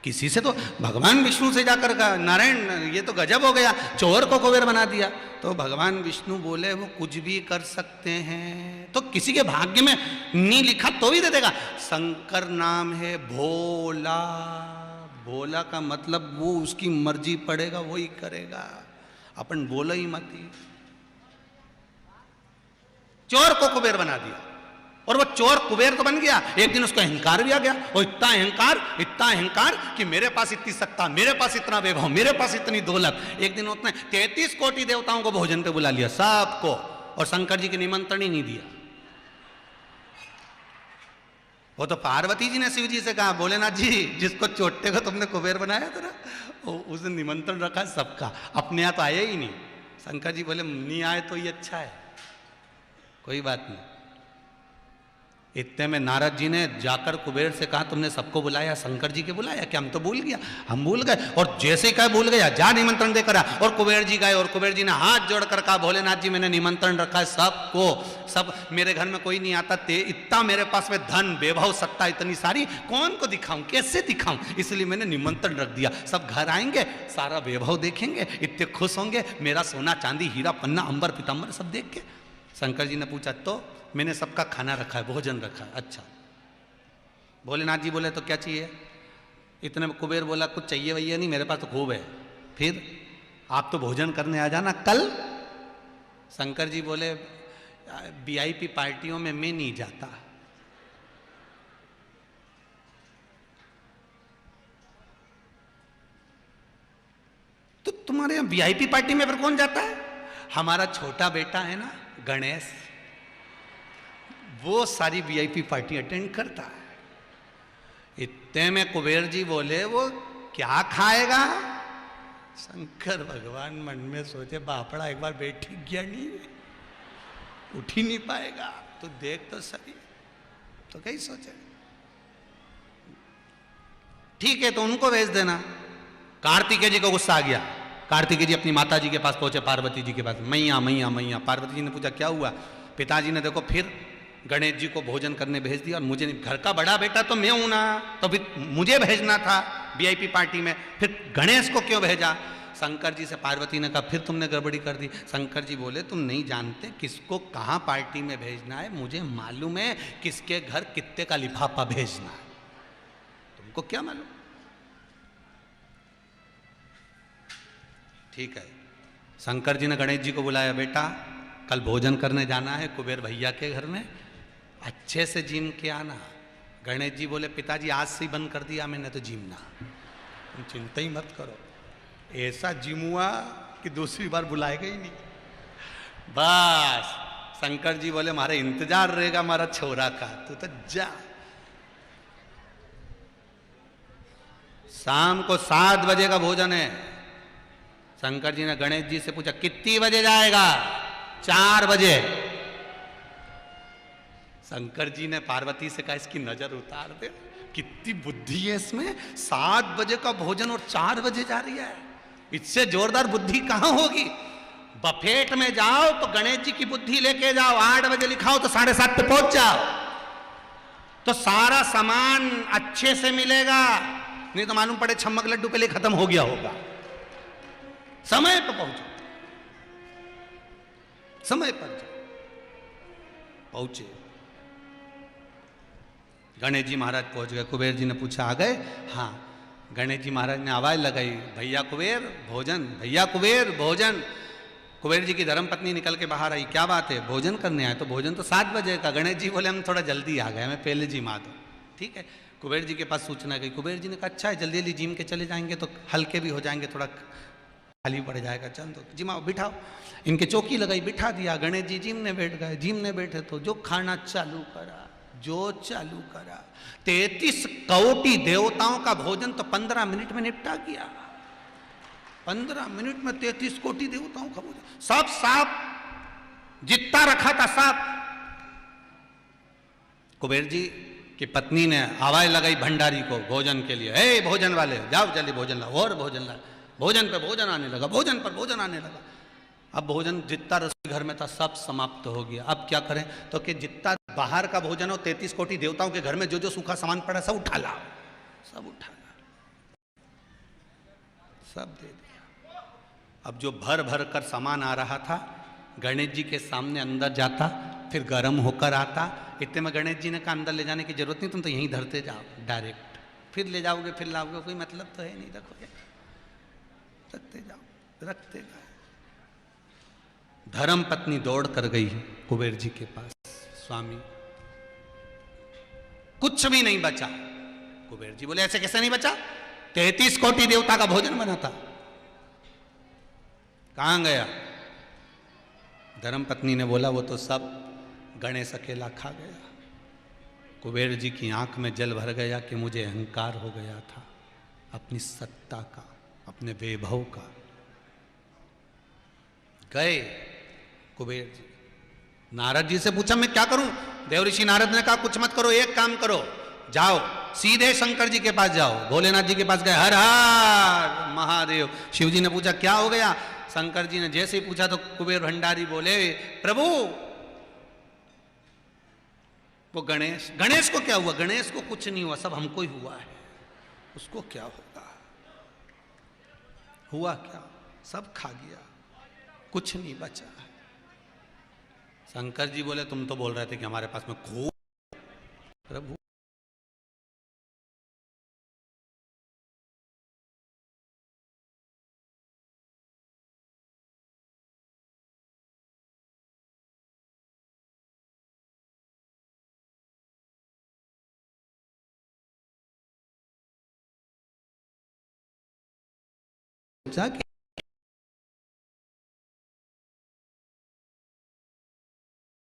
किसी से तो भगवान विष्णु से जाकर कहा नारायण ये तो गजब हो गया, चोर को कुबेर बना दिया। तो भगवान विष्णु बोले वो कुछ भी कर सकते हैं, तो किसी के भाग्य में नहीं लिखा तो भी दे देगा। शंकर नाम है भोला, भोला का मतलब वो उसकी मर्जी पड़ेगा वही करेगा, अपन बोलो ही मत। चोर को कुबेर बना दिया, और वो चोर कुबेर तो बन गया। एक दिन उसको अहंकार भी आ गया, और इतना अहंकार कि मेरे पास इतनी सत्ता, मेरे पास इतना वैभव, मेरे पास इतनी दौलत। एक दिन उसने 33 कोटि देवताओं को भोजन पे बुला लिया, सबको, और शंकर जी के निमंत्रण ही नहीं दिया। वो तो पार्वती जी ने शिव जी से कहा, भोलेनाथ जी जिसको चोटे को तुमने कुबेर बनाया था ना, उसने निमंत्रण रखा सबका, अपने यहाँ तो आया ही नहीं। शंकर जी बोले नहीं आए तो ये अच्छा है, कोई बात नहीं। इतने में नारद जी ने जाकर कुबेर से कहा, तुमने सबको बुलाया, शंकर जी के बुलाया क्या? हम तो भूल गया, हम भूल गए। और जैसे कहा भूल गया, जा निमंत्रण देकर आ। और कुबेर जी गए और कुबेर जी ने हाथ जोड़कर कहा, भोलेनाथ जी मैंने निमंत्रण रखा है सबको, सब मेरे घर में कोई नहीं आता, इतना मेरे पास में धन वैभव सत्ता इतनी सारी, कौन को दिखाऊं, कैसे दिखाऊं, इसलिए मैंने निमंत्रण रख दिया। सब घर आएंगे, सारा वैभव देखेंगे, इतने खुश होंगे, मेरा सोना चांदी हीरा पन्ना अंबर पीतांबर सब देख के। शंकर जी ने पूछा, तो मैंने सबका खाना रखा है, भोजन रखा है। अच्छा। भोलेनाथ जी बोले तो क्या चाहिए? इतने में कुबेर बोला कुछ चाहिए भैया नहीं, मेरे पास तो खूब है। फिर आप तो भोजन करने आ जाना कल। शंकर जी बोले वीआईपी पार्टियों में मैं नहीं जाता। तो तुम्हारे यहां वीआईपी पार्टी में फिर कौन जाता है? हमारा छोटा बेटा है ना गणेश, वो सारी वीआईपी पार्टी अटेंड करता है। इतने में कुबेर जी बोले वो क्या खाएगा? शंकर भगवान मन में सोचे, बापड़ा एक बार बैठ ही गया नहीं, उठ ही नहीं पाएगा, तो देख तो सही। तो कहीं सोचे ठीक है तो उनको भेज देना। कार्तिकेय जी को गुस्सा आ गया। कार्तिकेय जी अपनी माता जी के पास पहुंचे, पार्वती जी के पास, मैया मैया मैया। पार्वती जी ने पूछा क्या हुआ? पिताजी ने देखो फिर गणेश जी को भोजन करने भेज दिया, और मुझे घर का बड़ा बेटा तो मैं हूं ना, तो फिर मुझे भेजना था वीआईपी पार्टी में, फिर गणेश को क्यों भेजा? शंकर जी से पार्वती ने कहा फिर तुमने गड़बड़ी कर दी। शंकर जी बोले तुम नहीं जानते किसको कहां पार्टी में भेजना है, मुझे मालूम है किसके घर कितने का लिफाफा भेजना है, तुमको क्या मालूम? ठीक है। शंकर जी ने गणेश जी को बुलाया, बेटा कल भोजन करने जाना है कुबेर भैया के घर में, अच्छे से जिम के आना। गणेश जी बोले पिताजी आज से ही बंद कर दिया मैंने तो जिमना, तुम चिंता ही मत करो। ऐसा जिम हुआ कि दूसरी बार बुलाएगा ही नहीं। बस शंकर जी बोले हमारे इंतजार रहेगा हमारा छोरा का, तू तो जा। शाम को 7 बजे का भोजन है। शंकर जी ने गणेश जी से पूछा कितनी बजे जाएगा? 4 बजे। शंकर जी ने पार्वती से कहा इसकी नजर उतार दे, कितनी बुद्धि है इसमें, 7 बजे का भोजन और 4 बजे जा रही है, इससे जोरदार बुद्धि कहां होगी? बफेट में जाओ तो गणेश जी की बुद्धि लेके जाओ, 8 बजे लिखाओ तो 7:30 पे पहुंच जाओ, तो सारा सामान अच्छे से मिलेगा। नहीं तो मालूम पड़े छम्मक लड्डू पहले खत्म हो गया होगा। समय पर पहुंचो, समय पर जाओ। पहुंचे, गणेश जी महाराज पहुंच गए। कुबेर जी ने पूछा आ गए? हाँ। गणेश जी महाराज ने आवाज लगाई, भैया कुबेर भोजन, भैया कुबेर भोजन। कुबेर जी की धर्मपत्नी निकल के बाहर आई, क्या बात है भोजन करने आए? तो भोजन तो 7 बजे का। गणेश जी बोले हम थोड़ा जल्दी आ गए, हमें पहले जिमा दो। ठीक है। कुबेर जी के पास सूचना गई। कुबेर जी ने कहा अच्छा है, जल्दी जल्दी जिम के चले जाएंगे तो हल्के भी हो जाएंगे, थोड़ा खाली पड़ जाएगा, चल दो जिमाओ, बिठाओ। इनके चौकी लगाई, बिठा दिया। गणेश जी जिम ने बैठ गए। जिम ने बैठे तो जो खाना चालू करा, जो चालू करा, 33 कोटि देवताओं का भोजन तो 15 मिनट में निपटा गया। 15 मिनट में 33 कोटि देवताओं का भोजन, सब साफ, जितना रखा था साफ। कुबेर जी की पत्नी ने आवाज लगाई भंडारी को भोजन के लिए, हे भोजन वाले जाओ जल्दी भोजन लाओ, और भोजन लाओ। भोजन पे भोजन आने लगा, भोजन पर भोजन आने लगा। अब भोजन जितना रसोई घर में था सब समाप्त हो गया। अब क्या करें? तो कि जितना बाहर का भोजन हो, 33 कोटि देवताओं के घर में जो जो सूखा सामान पड़ा सब उठा लाओ, सब उठा लाओ, सब दे दिया। अब जो भर भर कर सामान आ रहा था गणेश जी के सामने अंदर जाता, फिर गर्म होकर आता। इतने में गणेश जी ने कहा अंदर ले जाने की जरूरत नहीं, तुम तो यहीं धरते जाओ डायरेक्ट, फिर ले जाओगे फिर लाओगे, कोई मतलब तो है नहीं, रखोगे, रखते जाओ, रखते जाओ। धर्म पत्नी दौड़ कर गई कुबेर जी के पास, स्वामी कुछ भी नहीं बचा। कुबेर जी बोले ऐसे कैसे नहीं बचा? 33 कोटि देवता का भोजन बना था, कहां गया? धर्मपत्नी ने बोला वो तो सब गणेश अकेला खा गया। कुबेर जी की आंख में जल भर गया कि मुझे अहंकार हो गया था अपनी सत्ता का, अपने वैभव का। गए कुबेर जी, नारद जी से पूछा मैं क्या करूं? देवऋषि नारद ने कहा कुछ मत करो, एक काम करो, जाओ सीधे शंकर जी के पास जाओ। भोलेनाथ जी के पास गए, हर हर महादेव। शिव जी ने पूछा क्या हो गया? शंकर जी ने जैसे ही पूछा तो कुबेर भंडारी बोले प्रभु वो गणेश, गणेश को क्या हुआ? गणेश को कुछ नहीं हुआ, सब हमको ही हुआ है। उसको क्या होगा? हुआ क्या? सब खा गया, कुछ नहीं बचा। शंकर जी बोले तुम तो बोल रहे थे कि हमारे पास में खूब। प्रभु जाके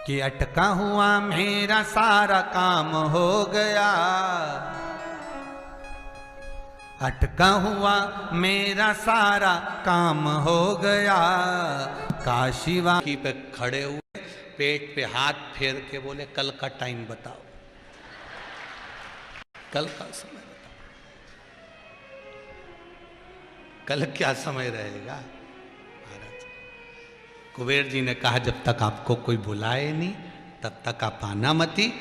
कि अटका हुआ मेरा सारा काम हो गया, अटका हुआ मेरा सारा काम हो गया। काशीवासी पे खड़े हुए, पेट पे हाथ फेर के बोले कल का टाइम बताओ, कल का समय बताओ, कल क्या समय रहेगा? कुबेर जी ने कहा जब तक आपको कोई बुलाए नहीं तब तक आप आना मती,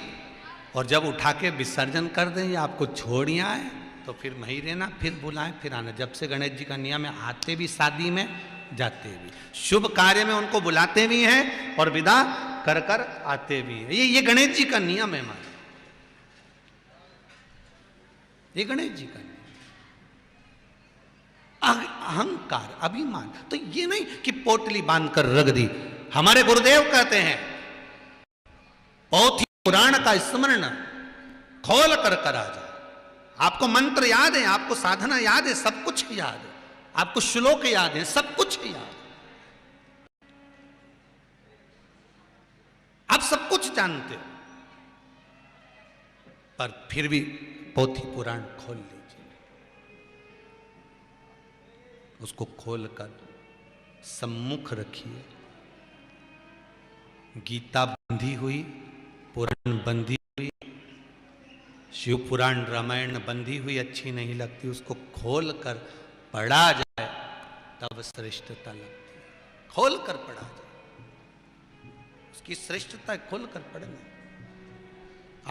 और जब उठा के विसर्जन कर दें या आपको छोड़ आए तो फिर वहीं रहना, फिर बुलाएं फिर आना। जब से गणेश जी का नियम है, आते भी शादी में जाते भी, शुभ कार्य में उनको बुलाते भी हैं और विदा कर कर आते भी हैं। ये गणेश जी का नियम है हमारा, ये गणेश जी का नियम। अहंकार, अभिमान, तो ये नहीं कि पोटली बांधकर रख दी। हमारे गुरुदेव कहते हैं पोथी पुराण का स्मरण खोल कर करा जाए। आपको मंत्र याद है, आपको साधना याद है, सब कुछ याद है, आपको श्लोक याद है, सब कुछ याद है, आप सब कुछ जानते हो, पर फिर भी पोथी पुराण खोल लीजिए। उसको खोलकर सम्मुख रखिए। गीता बंधी हुई, पुराण बंधी हुई, शिव पुराण रामायण बंधी हुई अच्छी नहीं लगती, उसको खोलकर पढ़ा जाए तब श्रेष्ठता लगती है। खोलकर पढ़ा जाए, उसकी श्रेष्ठता खोलकर पढ़ना।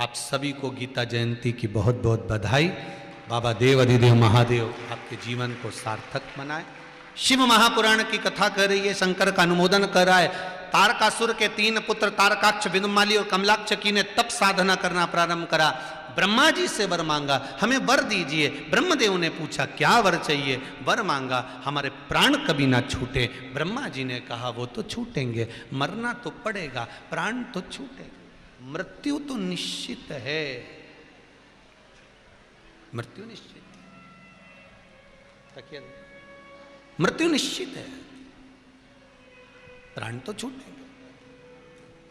आप सभी को गीता जयंती की बहुत बहुत बधाई। बाबा देव अधिदेव महादेव आपके जीवन को सार्थक बनाए। शिव महापुराण की कथा कर रही है, शंकर का अनुमोदन कर रहा है। तारकासुर के 3 पुत्र तारकाक्ष, विदुमाली और कमलाक्ष की ने तप साधना करना प्रारंभ करा। ब्रह्मा जी से वर मांगा, हमें वर दीजिए। ब्रह्मदेव ने पूछा क्या वर चाहिए? वर मांगा, हमारे प्राण कभी ना छूटे। ब्रह्मा जी ने कहा वो तो छूटेंगे, मरना तो पड़ेगा, प्राण तो छूटेगा, मृत्यु तो निश्चित है, मृत्यु निश्चित, मृत्यु निश्चित है, प्राण तो छूटेंगे।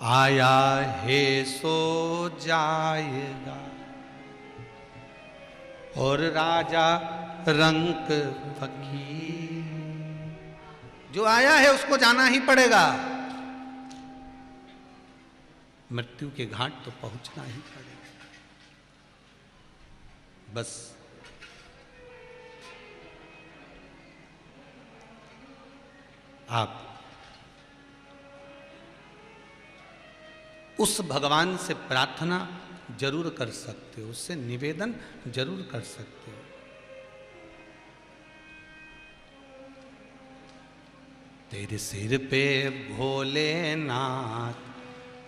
आया है सो जाएगा और राजा रंक फकीर, जो आया है उसको जाना ही पड़ेगा, मृत्यु के घाट तो पहुंचना ही पड़ेगा। बस आप उस भगवान से प्रार्थना जरूर कर सकते हो, उससे निवेदन जरूर कर सकते हो। तेरे सिर पे भोलेनाथ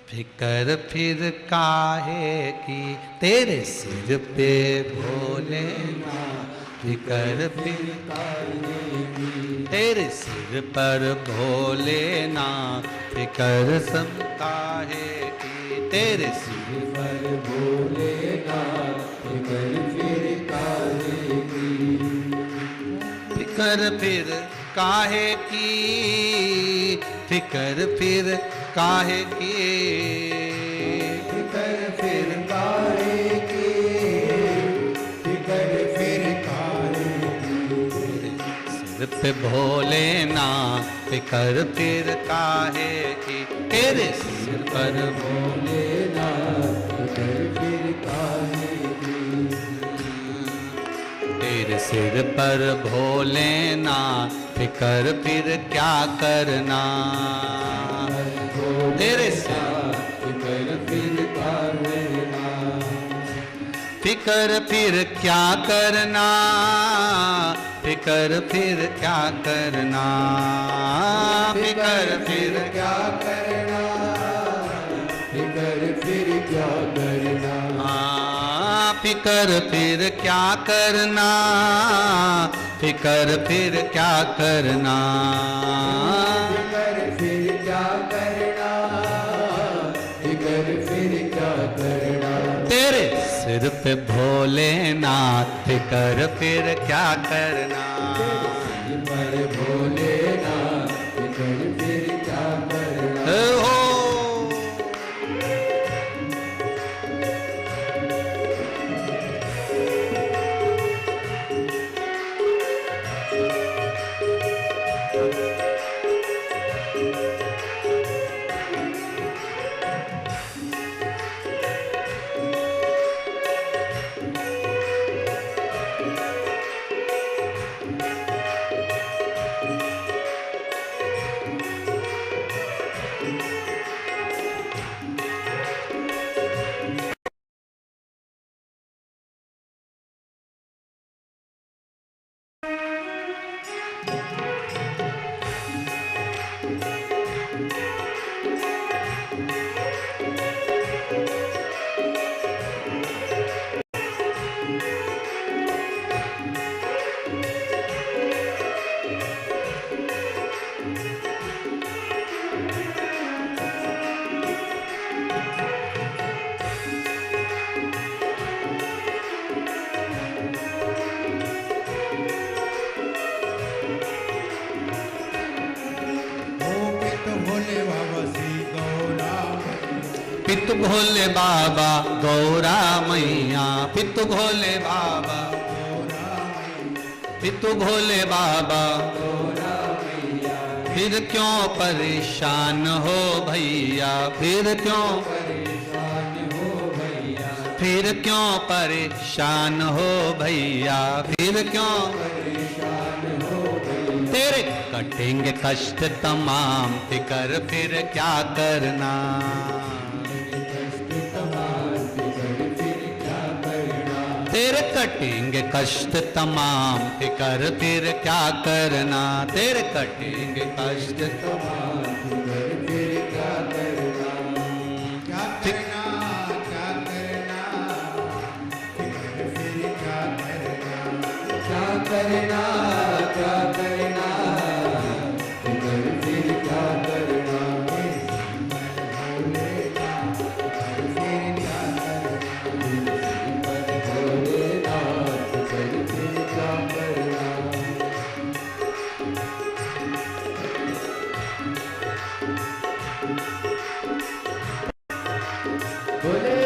फिकर फिर काहे की, तेरे सिर पे भोलेनाथ फिकर फिर काहे की, तेरे सिर पर भोलेनाथ फिकर सब काहे की, तेरे सिर पर भोलेनाथ फिकर फिर काहे की, फिकर फिर काहे की, फिकर फिर काहे की, फिकर फिर काहे की, फिकर फिर काहे की। सिर पे भोले ना फिकर फिर काहे की, तेरे सिर पर भोले ना फिकर फिर काहे की। तेरे सिर पर भोले ना फिकर फिर क्या करना, तेरे सिर फिकर फिर काहे ना, फिकर फिर क्या करना, फिकर फिर क्या करना, फिकर फिर क्या करना, फिकर फिर क्या करना, फिकर फिर क्या करना, फिकर फिर क्या करना, फिकर फिर क्या करना, फिकर फिर क्या करना। तेरे सिर पे भोलेनाथ फिकर फिर क्या करना, पर भोले ना फिकर फिर क्या करना। हो पित भोले बाबा गौरा मैया, पित भोले बाबा, पित भोले बाबा, फिर क्यों परेशान हो भैया, फिर क्यों परेशान हो भैया, फिर क्यों परेशान हो भैया, फिर क्यों परेशान हो भैया। तेरे कटेंगे कष्ट तमाम फिकर फिर क्या करना, कष्ट तमाम फिकर फिर क्या करना। तेरे कटेंगे कष्ट तमाम फिकर फिर क्या करना, तेरे कटेंगे कष्ट तमाम फिकर फिर क्या करना। क्या करना, क्या करना, फिकर फिर क्या करना। क्या करना, क्या करना, फिकर फिर क्या करना। भोलेनाथ फिकर फिर क्या करना। बोले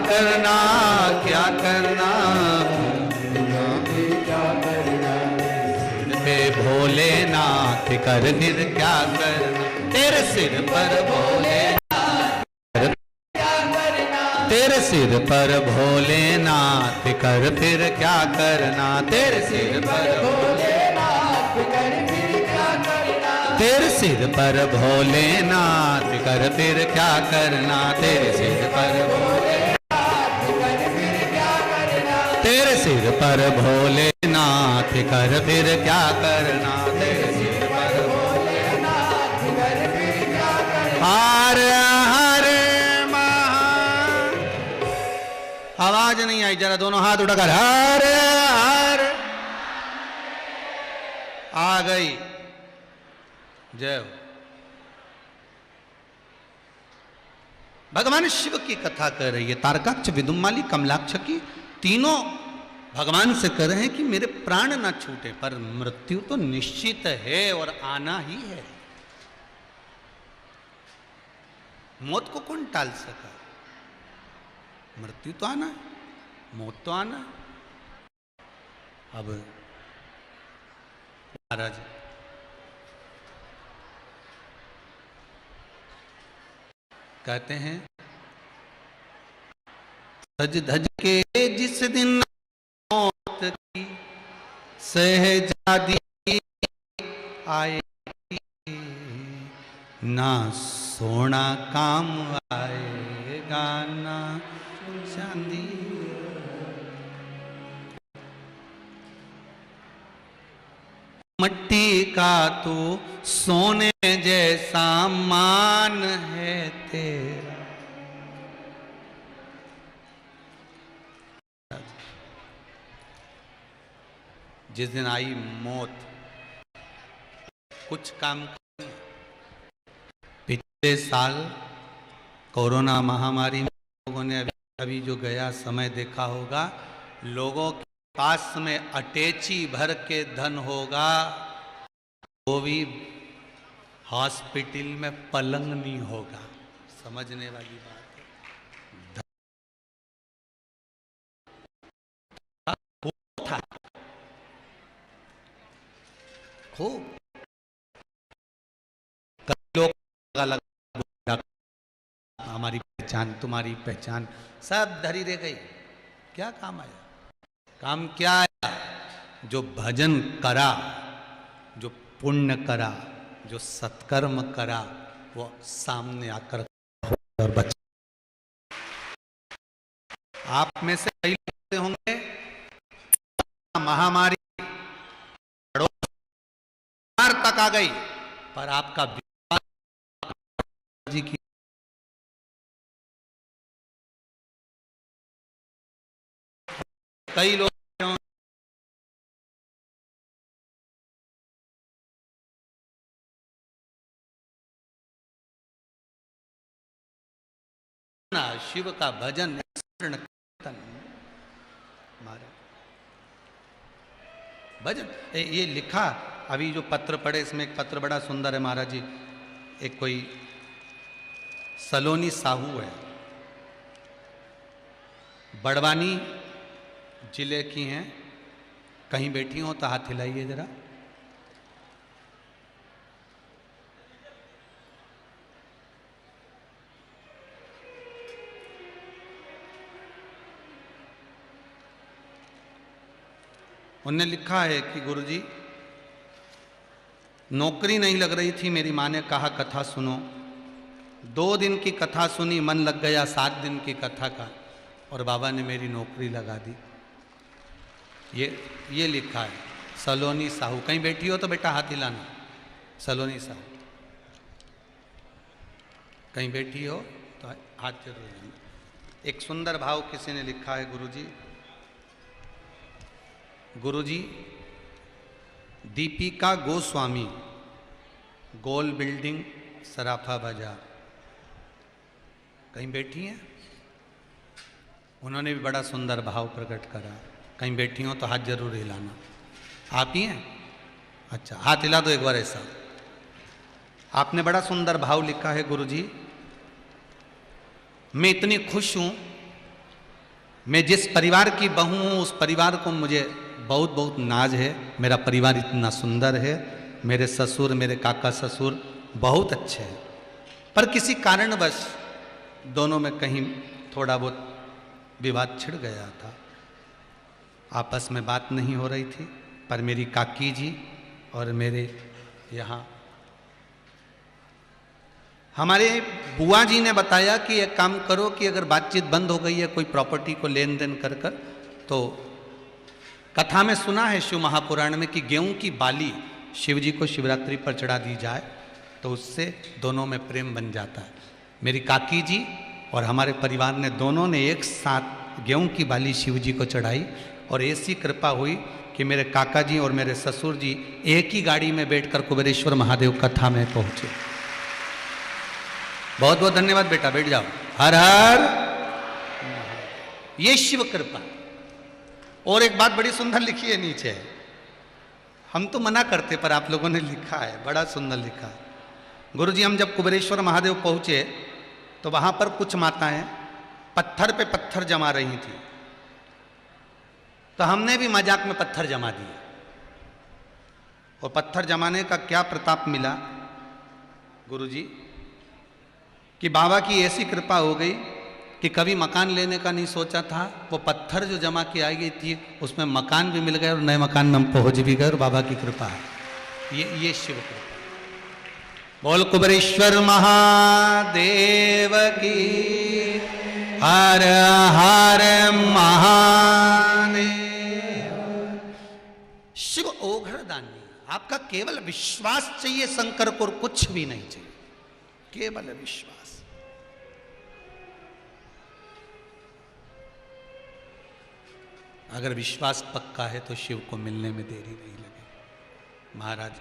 करना, क्या करना, क्या करना, पे भोलेनाथ कर फिर क्या करना, तेरे सिर पर भोलेनाथ क्या करना, तेरे सिर पर भोलेनाथ कर फिर क्या करना, तेरे सिर पर भोलेनाथ कर फिर क्या करना, तेरे सिर पर भोलेनाथ कर फिर क्या करना, तेरे सिर पर भोलेनाथ कर फिर क्या करना, तेरे सिर पर भोलेनाथ कर फिर क्या करना, तेरे सिर पर भोलेनाथ कर फिर क्या करना। हर हर महा, आवाज नहीं आई, जरा दोनों हाथ उठाकर हर हर, आ गई। जय हो। भगवान शिव की कथा कर रही है, तारकाक्ष, विदुमाली, कमलाक्ष की, तीनों भगवान से कह रहे हैं कि मेरे प्राण ना छूटे, पर मृत्यु तो निश्चित है और आना ही है। मौत को कौन टाल सका? मृत्यु तो आना है, मौत तो आना है। अब महाराज कहते हैं, सज धज के जिस दिन मौत की सहजादी आएगी, ना सोना काम आएगा ना चांदी। मट्टी का तो सोने जैसा मान है तेरा। जिस दिन आई मौत, कुछ काम नहीं। पिछले साल कोरोना महामारी में लोगों ने अभी जो गया समय देखा होगा, लोगों के पास में अटैची भर के धन होगा, वो भी हॉस्पिटल में पलंग नहीं होगा। समझने वाली बात है। था खूब लोग अलग, हमारी पहचान, तुम्हारी पहचान, सब धरी रह गई। क्या काम आया? काम क्या आया? जो भजन करा, जो पुण्य करा, जो सत्कर्म करा, वो सामने आकर और बचा। आप में से कई लोग होंगे, महामारी तक आ गई, पर आपका विश्वास जी की कई लोग शिव का भजन कीर्तन भजन ये लिखा। अभी जो पत्र पढ़े, इसमें एक पत्र बड़ा सुंदर है महाराज जी। एक कोई सलोनी साहू है, बड़वानी जिले की हैं, कहीं बैठी हो तो हाथ हिलाइए जरा। उनने लिखा है कि गुरुजी, नौकरी नहीं लग रही थी, मेरी माँ ने कहा कथा सुनो। 2 दिन की कथा सुनी, मन लग गया 7 दिन की कथा का, और बाबा ने मेरी नौकरी लगा दी। ये लिखा है सलोनी साहू। कहीं बैठी हो तो बेटा हाथ हिलाना। सलोनी साहू कहीं बैठी हो तो हाथ जरूर हिलाना। एक सुंदर भाव किसी ने लिखा है, गुरुजी दीपिका गोस्वामी, गोल बिल्डिंग, सराफा बाजार, कहीं बैठी हैं? उन्होंने भी बड़ा सुंदर भाव प्रकट करा। कहीं बैठी हो तो हाथ जरूर हिलाना। आप ही हैं? अच्छा, हाथ हिला दो एक बार ऐसा। आपने बड़ा सुंदर भाव लिखा है, गुरुजी मैं इतनी खुश हूं मैं जिस परिवार की बहू हूँ उस परिवार को मुझे बहुत बहुत नाज है। मेरा परिवार इतना सुंदर है, मेरे ससुर, मेरे काका ससुर बहुत अच्छे हैं, पर किसी कारणवश दोनों में कहीं थोड़ा बहुत विवाद छिड़ गया था, आपस में बात नहीं हो रही थी। पर मेरी काकी जी और मेरे यहाँ हमारे बुआ जी ने बताया कि एक काम करो कि अगर बातचीत बंद हो गई है कोई प्रॉपर्टी को लेन देन कर कर, तो कथा में सुना है शिव महापुराण में कि गेहूं की बाली शिव जी को शिवरात्रि पर चढ़ा दी जाए तो उससे दोनों में प्रेम बन जाता है। मेरी काकी जी और हमारे परिवार ने दोनों ने एक साथ गेहूं की बाली शिव जी को चढ़ाई और ऐसी कृपा हुई कि मेरे काका जी और मेरे ससुर जी एक ही गाड़ी में बैठकर कुबेरेश्वर महादेव कथा में पहुंचे। बहुत बहुत धन्यवाद बेटा, बैठ जाओ। हर हर, ये शिव कृपा। और एक बात बड़ी सुंदर लिखी है नीचे, हम तो मना करते पर आप लोगों ने लिखा है, बड़ा सुंदर लिखा है। गुरुजी, हम जब कुबेरेश्वर महादेव पहुंचे तो वहां पर कुछ माताएं पत्थर पे पत्थर जमा रही थी, तो हमने भी मजाक में पत्थर जमा दिए। और पत्थर जमाने का क्या प्रताप मिला गुरुजी, कि बाबा की ऐसी कृपा हो गई कि कभी मकान लेने का नहीं सोचा था, वो पत्थर जो जमा के आई गई थी उसमें मकान भी मिल गए और नए मकान में हम पहुंच भी गए, और बाबा की कृपा है। ये शिव कृपा। बोल कुबेरेश्वर महादेव की हर हर महादेव। शिव ओघड़ दानी, आपका केवल विश्वास चाहिए शंकर को, और कुछ भी नहीं चाहिए, केवल विश्वास। अगर विश्वास पक्का है तो शिव को मिलने में देरी नहीं लगे। महाराज,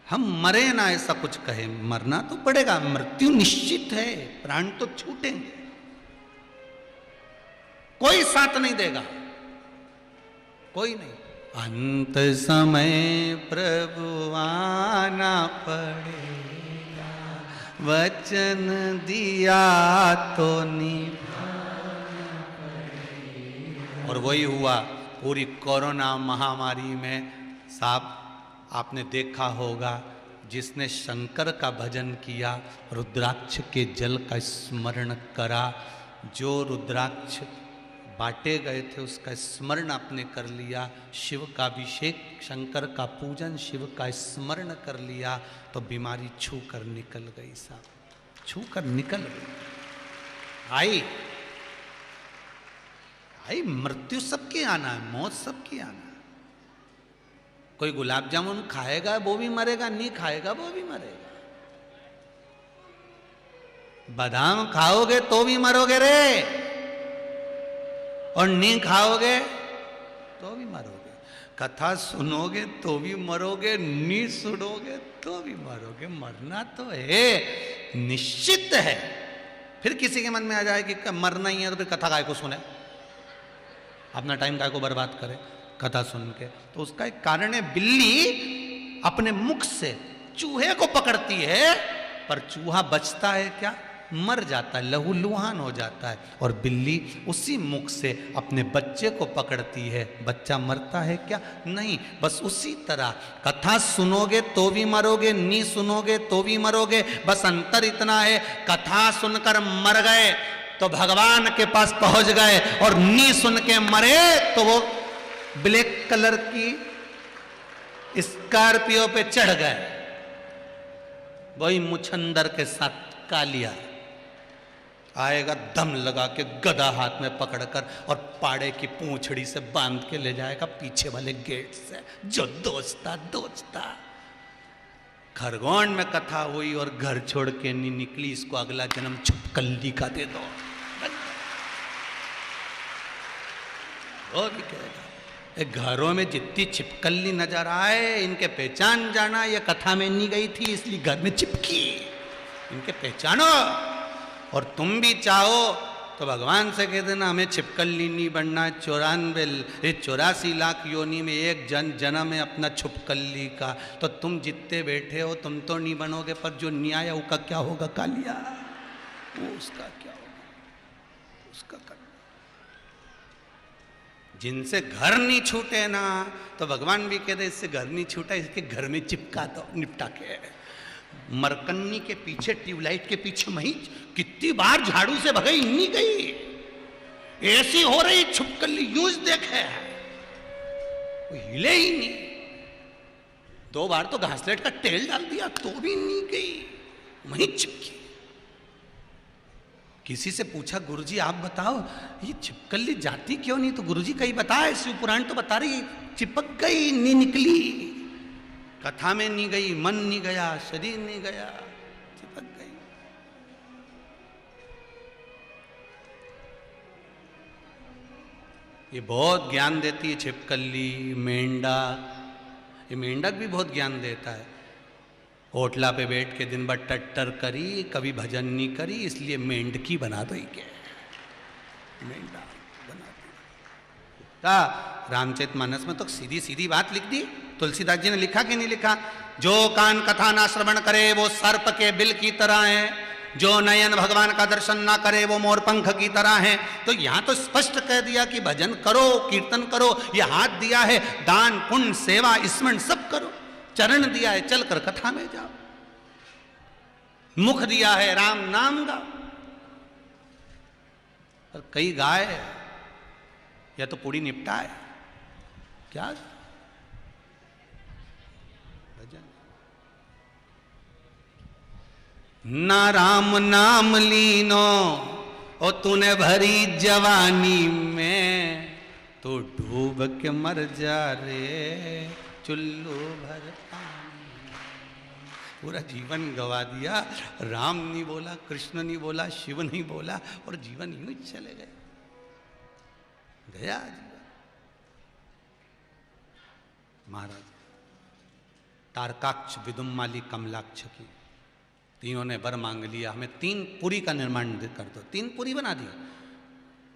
हम मरे ना ऐसा कुछ कहे, मरना तो पड़ेगा, मृत्यु निश्चित है, प्राण तो छूटेंगे, कोई साथ नहीं देगा, कोई नहीं। अंत समय प्रभु आना पड़ेगा, वचन दिया तो निभाना पड़ेगा। और वही हुआ पूरी कोरोना महामारी में। साहब, आपने देखा होगा, जिसने शंकर का भजन किया, रुद्राक्ष के जल का स्मरण करा, जो रुद्राक्ष बांटे गए थे उसका स्मरण आपने कर लिया, शिव का अभिषेक, शंकर का पूजन, शिव का स्मरण कर लिया, तो बीमारी छू कर निकल गई। साहब, छू कर निकल गई। आई मृत्यु सबकी आना है, मौत सबकी आना है। कोई गुलाब जामुन खाएगा वो भी मरेगा, नहीं खाएगा वो भी मरेगा। बादाम खाओगे तो भी मरोगे रे, और नहीं खाओगे तो भी मरोगे। कथा सुनोगे तो भी मरोगे, नहीं सुनोगे तो भी मरोगे। मरना तो है, निश्चित है। फिर किसी के मन में आ जाए कि मरना ही है तो फिर कथा काय को सुने, अपना टाइम काय को बर्बाद करे कथा सुन के। तो उसका एक कारण है, बिल्ली अपने मुख से चूहे को पकड़ती है, पर चूहा बचता है क्या? मर जाता है, लहूलुहान हो जाता है। और बिल्ली उसी मुख से अपने बच्चे को पकड़ती है, बच्चा मरता है क्या? नहीं। बस उसी तरह कथा सुनोगे तो भी मरोगे, नहीं सुनोगे तो भी मरोगे। बस अंतर इतना है, कथा सुनकर मर गए तो भगवान के पास पहुंच गए, और नी सुन के मरे तो वो ब्लैक कलर की स्कॉर्पियो पे चढ़ गए, वही मुछंदर के साथ कालिया आएगा, दम लगा के गदा हाथ में पकड़कर, और पाड़े की पूंछड़ी से बांध के ले जाएगा पीछे वाले गेट से, जो दोचता दोचता। खरगोन में कथा हुई और घर छोड़ के नहीं निकली, इसको अगला जन्म छुपकली का दे दो। वो भी कहेगा, घरों में जितनी छिपकली नजर आए, इनके पहचान जाना। ये कथा में नहीं गई थी इसलिए घर में चिपकी, इनके पहचानो। और तुम भी चाहो तो भगवान से कह देना, हमें छिपकली नहीं बनना। 84 लाख योनि में एक जन्म है अपना छिपकली का, तो तुम जितने बैठे हो तुम तो नहीं बनोगे, पर जो नहीं आया उसका क्या होगा? कालिया, वो उसका क्या होगा? उसका जिनसे घर नहीं छूटे ना, तो भगवान भी कहते इससे घर नहीं छूटा, इसके घर में चिपका दो निपटा के। मरकन्नी के पीछे, ट्यूबलाइट के पीछे मही कितनी बार झाड़ू से भगाई, नहीं गई। ऐसी हो रही छुपकली, यूज देखे, वो हिले ही नहीं। 2 बार तो घासलेट का तेल डाल दिया तो भी नहीं गई, वहीं चिपकी। किसी से पूछा, गुरुजी आप बताओ ये छिपकली जाती क्यों नहीं? तो गुरुजी कहीं बताए, शिव पुराण तो बता रही चिपक गई, नहीं निकली। कथा में नहीं गई, मन नहीं गया, शरीर नहीं गया, चिपक गई। ये बहुत ज्ञान देती है छिपकली, मेंढक। ये मेंढक भी बहुत ज्ञान देता है। होटला पे बैठ के दिन भर टट्टर करी, कभी भजन नहीं करी, इसलिए मेंढकी बना दो। क्या मेंढा बना दो। रामचरितमानस में तो सीधी सीधी बात लिख दी। तुलसीदास जी ने लिखा कि नहीं लिखा? जो कान कथा ना श्रवण करे वो सर्प के बिल की तरह है, जो नयन भगवान का दर्शन ना करे वो मोर पंख की तरह है। तो यहां तो स्पष्ट कह दिया कि भजन करो, कीर्तन करो। ये हाथ दिया है, दान पुण्य सेवा स्मरण सब करो। चरण दिया है, चलकर कथा में जाओ। मुख दिया है, राम नाम गाओ। और कई गाय या तो पूरी निपटाए, क्या भजन। ना राम नाम लीनो ओ तूने भरी जवानी में, तो डूब के मर जा रे चुल्लू भर पानी। पूरा जीवन गवा दिया, राम नहीं बोला, कृष्ण नहीं बोला, शिव नहीं बोला, और जीवन यूं ही चले गए, गया जीवन। महाराज तारकाक्ष, विदुम्माली, कमलाक्ष की तीनों ने वर मांग लिया, हमें 3 पुरी का निर्माण कर दो। 3 पुरी बना दिया।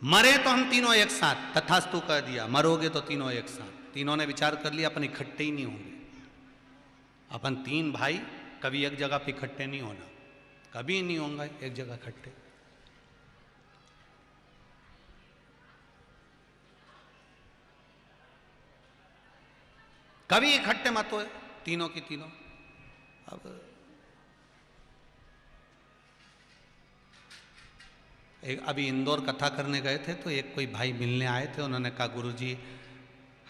मरे तो हम तीनों एक साथ, तथास्तु कह दिया। मरोगे तो तीनों एक साथ। तीनों ने विचार कर लिया अपन इकट्ठे ही नहीं होंगे। अपन 3 भाई कभी एक जगह पे इकट्ठे नहीं होना, कभी नहीं होंगे एक जगह इकट्ठे। कभी इकट्ठे मत हो तीनों की तीनों। अब अभी इंदौर कथा करने गए थे तो एक कोई भाई मिलने आए थे। उन्होंने कहा गुरुजी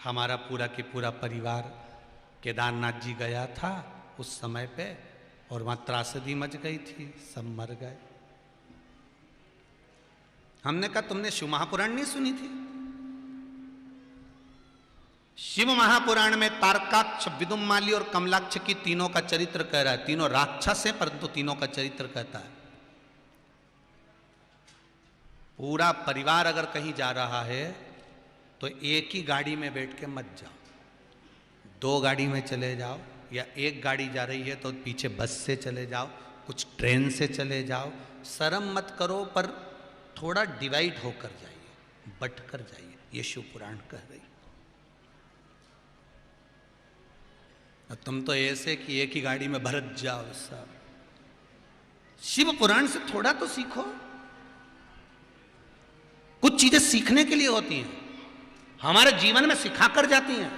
हमारा पूरा की पूरा परिवार केदारनाथ जी गया था उस समय पे, और वहां त्रासदी मच गई थी, सब मर गए। हमने कहा तुमने शिव महापुराण नहीं सुनी थी? शिव महापुराण में तारकाक्ष, विदुम्माली और कमलाक्ष की तीनों का चरित्र कह रहा है। तीनों राक्षस हैं परंतु तीनों का चरित्र कहता है। पूरा परिवार अगर कहीं जा रहा है तो एक ही गाड़ी में बैठ के मत जाओ, 2 गाड़ी में चले जाओ, या एक गाड़ी जा रही है तो पीछे बस से चले जाओ, कुछ ट्रेन से चले जाओ। शर्म मत करो, पर थोड़ा डिवाइड होकर जाइए, बट कर जाइए। ये शिव पुराण कह रही। तुम तो ऐसे कि एक ही गाड़ी में भरत जाओ सब। शिव पुराण से थोड़ा तो सीखो। कुछ चीजें सीखने के लिए होती हैं, हमारे जीवन में सिखाकर जाती हैं।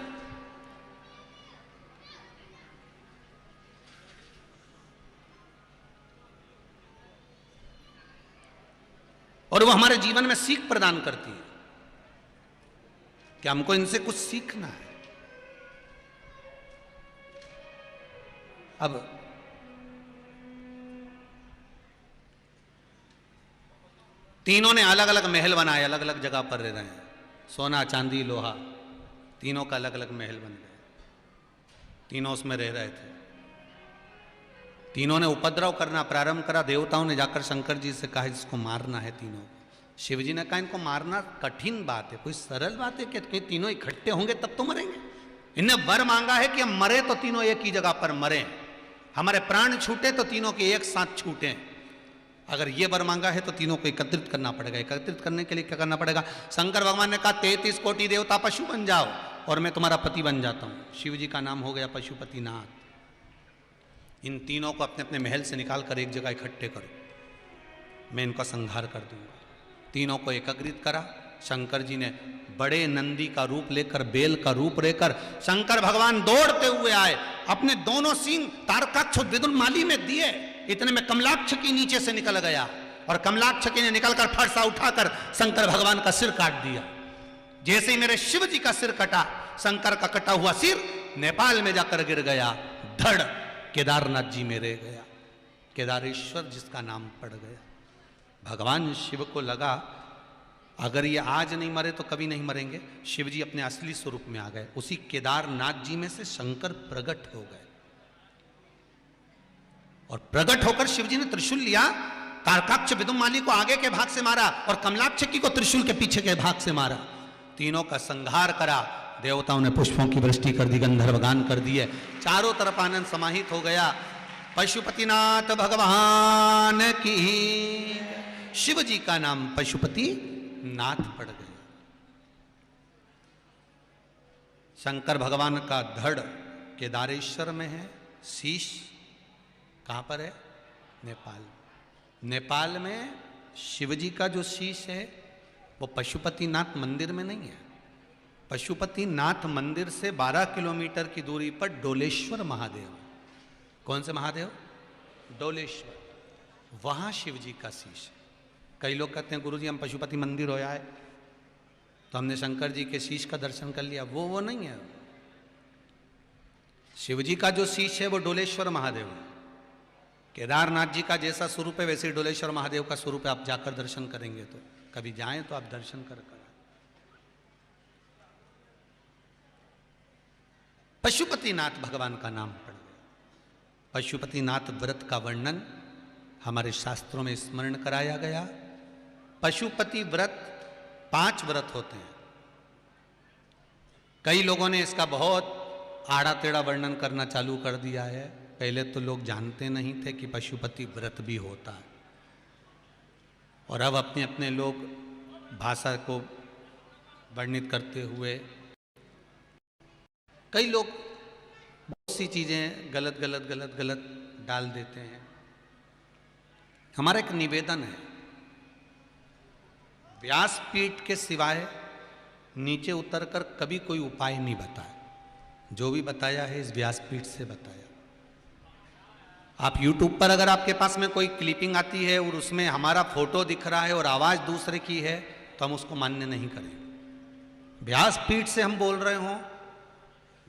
और वो हमारे जीवन में सीख प्रदान करती है कि हमको इनसे कुछ सीखना है। अब तीनों ने अलग अलग महल बनाए, अलग अलग जगह पर रह रहे हैं। सोना चांदी लोहा तीनों का अलग अलग महल बन गए। तीनों उसमें रह रहे थे। तीनों ने उपद्रव करना प्रारंभ करा। देवताओं ने जाकर शंकर जी से कहा इसको मारना है तीनों को। शिव जी ने कहा इनको मारना कठिन बात है, कोई सरल बात है कि तीनों इकट्ठे होंगे तब तो मरेंगे। इन्हें वर मांगा है कि हम मरे तो तीनों एक ही जगह पर मरे, हमारे प्राण छूटे तो तीनों के एक साथ छूटे। अगर ये वर मांगा है तो तीनों को एकत्रित करना पड़ेगा। एकत्रित करने के लिए क्या करना पड़ेगा? शंकर भगवान ने कहा 33 कोटि देवता पशु बन जाओ और मैं तुम्हारा पति बन जाता हूं। शिव जी का नाम हो गया पशुपतिनाथ। इन तीनों को अपने अपने महल से निकाल कर एक जगह इकट्ठे करो, मैं इनका संहार कर दूंगा। तीनों को एकत्रित करा शंकर जी ने बड़े नंदी का रूप लेकर, बेल का रूप लेकर शंकर भगवान दौड़ते हुए आए, अपने दोनों सींग तारकाक्ष विदुरमाली में दिए। इतने में कमलाक्ष की नीचे से निकल गया और कमलाक्ष की ने निकलकर फरसा उठाकर शंकर भगवान का सिर काट दिया। जैसे ही मेरे शिव जी का सिर कटा, शंकर का कटा हुआ सिर नेपाल में जाकर गिर गया, धड़ केदारनाथ जी में रह गया। केदारेश्वर जिसका नाम पड़ गया। भगवान शिव को लगा अगर ये आज नहीं मरे तो कभी नहीं मरेंगे। शिव जी अपने असली स्वरूप में आ गए। उसी केदारनाथ जी में से शंकर प्रकट हो गए और प्रकट होकर शिव जी ने त्रिशूल लिया, तारकाक्ष विदुरमाली को आगे के भाग से मारा और कमलाक्षकी को त्रिशूल के पीछे के भाग से मारा। तीनों का संहार करा। देवताओं ने पुष्पों की वृष्टि कर दी, गंधर्व गान कर दिए, चारों तरफ आनंद समाहित हो गया। पशुपतिनाथ भगवान की, शिव जी का नाम पशुपति नाथ पड़ गया। शंकर भगवान का धड़ केदारेश्वर में है, शीश कहां पर है? नेपाल। नेपाल में शिव जी का जो शीश है वो पशुपतिनाथ मंदिर में नहीं है। पशुपतिनाथ मंदिर से 12 किलोमीटर की दूरी पर डोलेश्वर महादेव। कौन से महादेव? डोलेश्वर। वहां शिव जी का शीश है। कई लोग कहते हैं गुरुजी हम पशुपति मंदिर हो आए तो हमने शंकर जी के शीश का दर्शन कर लिया। वो नहीं है। शिव जी का जो शीश है वो डोलेश्वर महादेव है। केदारनाथ जी का जैसा स्वरूप है वैसे ही डोलेश्वर महादेव का स्वरूप है। आप जाकर दर्शन करेंगे तो, कभी जाएं तो आप दर्शन कर। पशुपतिनाथ भगवान का नाम पड़ गया। पशुपतिनाथ व्रत का वर्णन हमारे शास्त्रों में स्मरण कराया गया। पशुपति व्रत 5 व्रत होते हैं। कई लोगों ने इसका बहुत आड़ा टेढ़ा वर्णन करना चालू कर दिया है। पहले तो लोग जानते नहीं थे कि पशुपति व्रत भी होता है और अब अपने अपने लोग भाषा को वर्णित करते हुए कई लोग बहुत सी चीजें गलत डाल देते हैं। हमारा एक निवेदन है, व्यासपीठ के सिवाय नीचे उतरकर कभी कोई उपाय नहीं बताया। जो भी बताया है इस व्यासपीठ से बताया। आप YouTube पर अगर आपके पास में कोई क्लिपिंग आती है और उसमें हमारा फोटो दिख रहा है और आवाज दूसरे की है तो हम उसको मान्य नहीं करेंगे। व्यासपीठ से हम बोल रहे हों,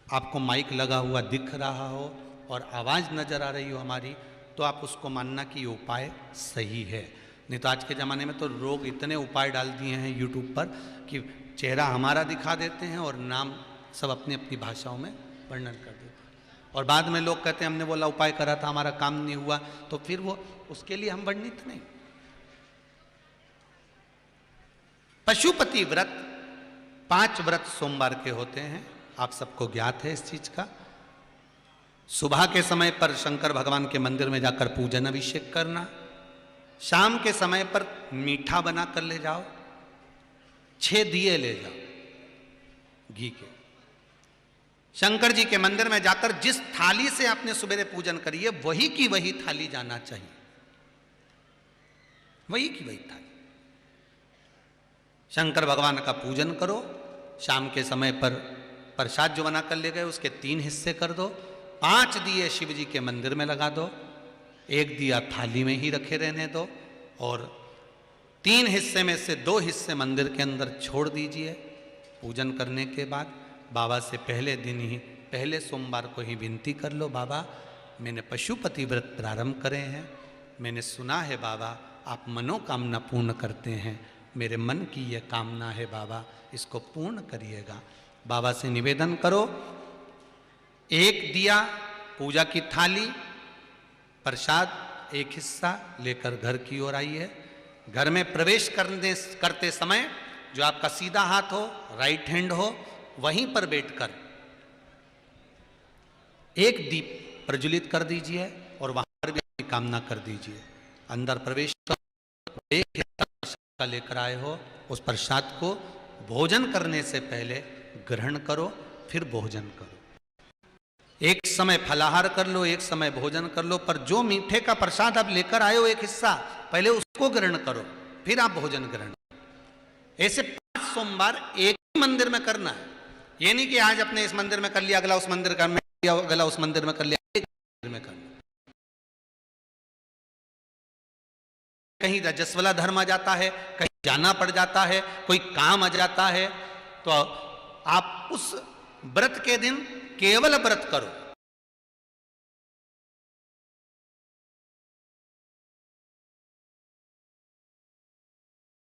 आपको माइक लगा हुआ दिख रहा हो और आवाज नजर आ रही हो हमारी, तो आप उसको मानना कि ये उपाय सही है। नहीं तो आज के ज़माने में तो लोग इतने उपाय डाल दिए हैं यूट्यूब पर कि चेहरा हमारा दिखा देते हैं और नाम सब अपनी अपनी भाषाओं में वर्णन कर देते हैं। और बाद में लोग कहते हैं हमने बोला उपाय करा था हमारा काम नहीं हुआ, तो फिर वो उसके लिए हम वर्णित नहीं। पशुपति व्रत 5 व्रत सोमवार के होते हैं। आप सबको ज्ञात है इस चीज का। सुबह के समय पर शंकर भगवान के मंदिर में जाकर पूजन अभिषेक करना, शाम के समय पर मीठा बना कर ले जाओ, 6 दिए ले जाओ घी के। शंकर जी के मंदिर में जाकर जिस थाली से आपने सुबह पूजन करी है वही की वही थाली जाना चाहिए, वही की वही थाली। शंकर भगवान का पूजन करो। शाम के समय पर प्रसाद जो बना कर ले गए उसके 3 हिस्से कर दो। 5 दिए शिव जी के मंदिर में लगा दो, 1 दिया थाली में ही रखे रहने दो और 3 हिस्से में से 2 हिस्से मंदिर के अंदर छोड़ दीजिए। पूजन करने के बाद बाबा से पहले दिन ही, पहले सोमवार को ही विनती कर लो, बाबा मैंने पशुपति व्रत प्रारंभ करे हैं, मैंने सुना है बाबा आप मनोकामना पूर्ण करते हैं, मेरे मन की यह कामना है बाबा इसको पूर्ण करिएगा। बाबा से निवेदन करो। 1 दिया, पूजा की थाली, प्रसाद 1 हिस्सा लेकर घर की ओर आइए। घर में प्रवेश करते समय जो आपका सीधा हाथ हो, राइट हैंड हो, वहीं पर बैठकर 1 दीप प्रज्वलित कर दीजिए और वहां पर भी अपनी कामना कर दीजिए। अंदर प्रवेश करो, 1 हिस्सा प्रसाद का लेकर आए हो, उस प्रसाद को भोजन करने से पहले ग्रहण करो, फिर भोजन करो। एक समय फलाहार कर लो, एक समय भोजन कर लो, पर जो मीठे का प्रसाद आप लेकर आए हो 1 हिस्सा, पहले उसको ग्रहण करो, फिर आप भोजन ग्रहण करो। ऐसे 5 सोमवार एक ही मंदिर में करना है। ये नहीं कि आज अपने इस मंदिर में कर लिया, अगला उस मंदिर कर लिया, अगला उस मंदिर में कर लिया, एक मंदिर में करना। कहीं रजस्वला धर्म आ जाता है, कहीं जाना पड़ जाता है, कोई काम आ जाता है, तो आप उस व्रत के दिन केवल व्रत करो।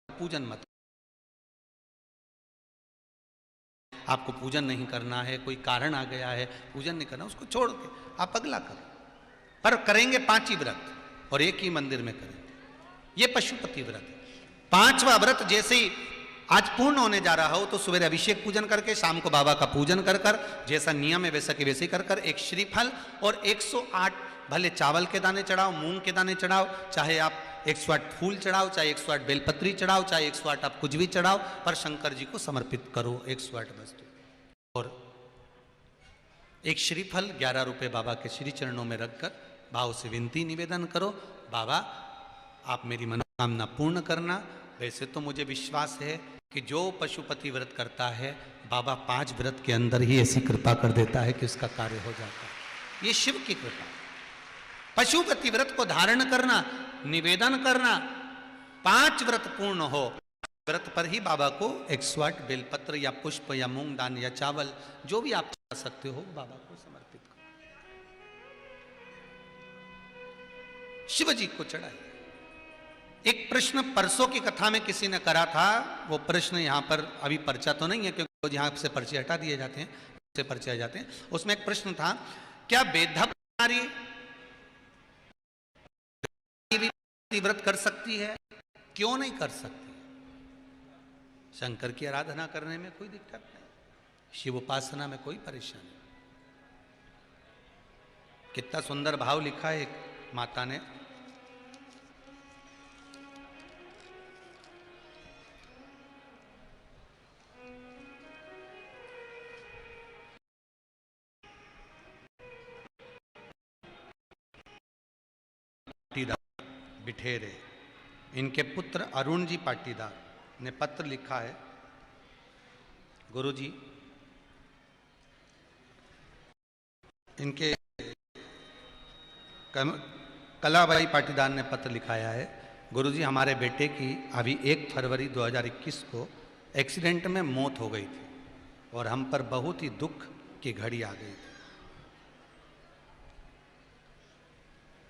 पूजन मत, आपको पूजन नहीं करना है, कोई कारण आ गया है, पूजन नहीं करना, उसको छोड़ के आप अगला करो। पर करेंगे 5 ही व्रत और एक ही मंदिर में करेंगे। ये पशुपति व्रत है। 5वां व्रत जैसे ही आज पूर्ण होने जा रहा हो तो सुबह अभिषेक पूजन करके शाम को बाबा का पूजन कर कर, जैसा नियम है वैसा कि वैसे ही कर कर, एक श्रीफल और 108 भले चावल के दाने चढ़ाओ, मूंग के दाने चढ़ाओ, चाहे आप 108 फूल चढ़ाओ, चाहे 108 बेलपत्री चढ़ाओ, चाहे 108 आप कुछ भी चढ़ाओ, पर शंकर जी को समर्पित करो 108 वस्तु। और एक श्रीफल 11 रुपए बाबा के श्री चरणों में रखकर भाव से विनती निवेदन करो, बाबा आप मेरी मनोकामना पूर्ण करना। वैसे तो मुझे विश्वास है कि जो पशुपति व्रत करता है बाबा 5 व्रत के अंदर ही ऐसी कृपा कर देता है कि उसका कार्य हो जाता है। ये शिव की कृपा। पशुपति व्रत को धारण करना, निवेदन करना, 5 व्रत पूर्ण हो, व्रत पर ही बाबा को 108 बेलपत्र या पुष्प या मूंग दान या चावल जो भी आप चढ़ा सकते हो बाबा को समर्पित करो, शिव जी को चढ़ाइए। एक प्रश्न परसों की कथा में किसी ने करा था, वो प्रश्न यहां पर अभी पर्चा तो नहीं है क्योंकि यहां से पर्चे हटा दिए जाते हैं, से पर्चे आ जाते हैं। उसमें एक प्रश्न था, क्या बेधप नारी व्रत कर सकती है? क्यों नहीं कर सकती? शंकर की आराधना करने में कोई दिक्कत नहीं, शिव उपासना में कोई परेशानी। कितना सुंदर भाव लिखा है एक माता ने, बिठेरे, इनके पुत्र अरुण जी पाटीदार ने पत्र लिखा है, गुरुजी इनके कलाबाई पाटीदार ने पत्र लिखाया है, गुरुजी हमारे बेटे की अभी 1 फरवरी 2021 को एक्सीडेंट में मौत हो गई थी और हम पर बहुत ही दुख की घड़ी आ गई थी।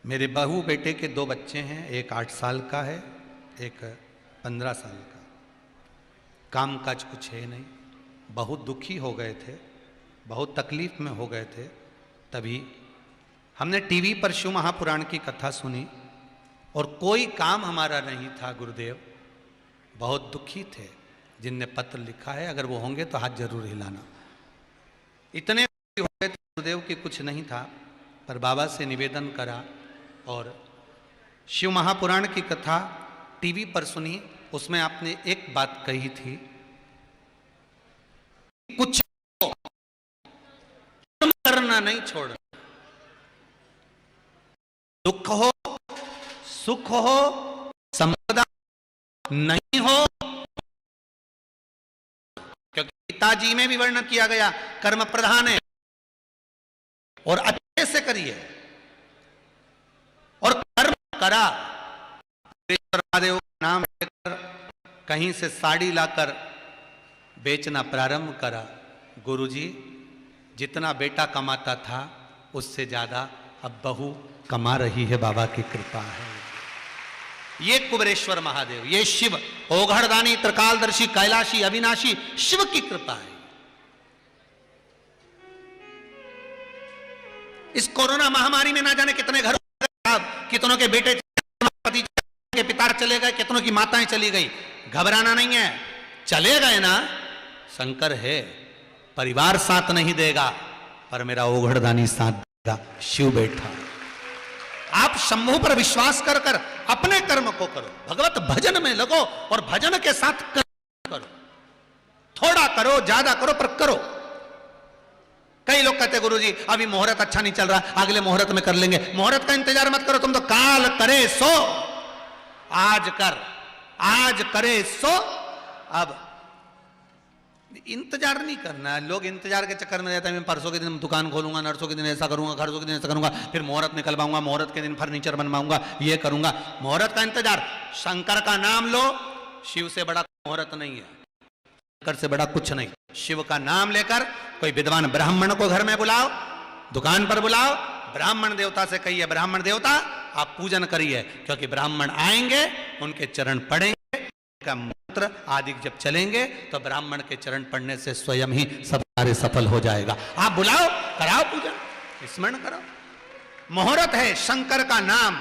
मेरे बहू बेटे के 2 बच्चे हैं, एक 8 साल का है, एक 15 साल का। काम काज कुछ है नहीं, बहुत दुखी हो गए थे, बहुत तकलीफ में हो गए थे। तभी हमने टीवी पर शिव महापुराण की कथा सुनी और कोई काम हमारा नहीं था गुरुदेव, बहुत दुखी थे। जिनने पत्र लिखा है अगर वो होंगे तो हाथ जरूर हिलाना। इतने हो गए थे गुरुदेव कि कुछ नहीं था, पर बाबा से निवेदन करा और शिव महापुराण की कथा टीवी पर सुनी। उसमें आपने एक बात कही थी, कुछ कर्म करना नहीं छोड़ना, दुख हो सुख हो संपदा नहीं हो, क्योंकि पिताजी में भी वर्णन किया गया कर्म प्रधान है और अच्छे से करिए और कर्म करा। महादेव का नाम लेकर कहीं से साड़ी लाकर बेचना प्रारंभ करा। गुरुजी जितना बेटा कमाता था उससे ज्यादा अब बहू कमा रही है, बाबा की कृपा है। ये कुबेरेश्वर महादेव, ये शिव ओघड़दानी त्रिकालदर्शी कैलाशी अविनाशी शिव की कृपा है। इस कोरोना महामारी में ना जाने कितने घरों, कितनों के बेटे पति के पिता चले गए, कितनों की माताएं चली गई। घबराना नहीं है, चले गए ना, शंकर है, परिवार साथ नहीं देगा पर मेरा ओघड़दानी साथ देगा, शिव बैठा। आप शंभु पर विश्वास कर कर अपने कर्म को करो, भगवत भजन में लगो और भजन के साथ कर्म करो। थोड़ा करो ज्यादा करो पर करो। कई लोग कहते गुरुजी अभी मुहूर्त अच्छा नहीं चल रहा, अगले मुहूर्त में कर लेंगे। मुहूर्त का इंतजार मत करो, तुम तो काल करे सो आज कर, आज करे सो अब। इंतजार नहीं करना है। लोग इंतजार के चक्कर में रहते हैं, मैं परसों के दिन दुकान खोलूंगा, नरसों के दिन ऐसा करूंगा, खरसों के दिन ऐसा करूंगा, फिर मुहूर्त निकलवाऊंगा, मुहूर्त के दिन फर्नीचर बनवाऊंगा, ये करूंगा। मुहूर्त का इंतजार, शंकर का नाम लो, शिव से बड़ा मुहूर्त नहीं है, शंकर से बड़ा कुछ नहीं। शिव का नाम लेकर कोई विद्वान ब्राह्मण को घर में बुलाओ, दुकान पर बुलाओ, ब्राह्मण देवता से कहिए, ब्राह्मण देवता आप पूजन करिए, क्योंकि ब्राह्मण आएंगे, उनके चरण पड़ेंगे, का मंत्र आदि जब चलेंगे तो ब्राह्मण के चरण पड़ने से स्वयं ही सब कार्य सफल हो जाएगा। आप बुलाओ, कराओ पूजन, स्मरण करो। मुहूर्त है शंकर का नाम।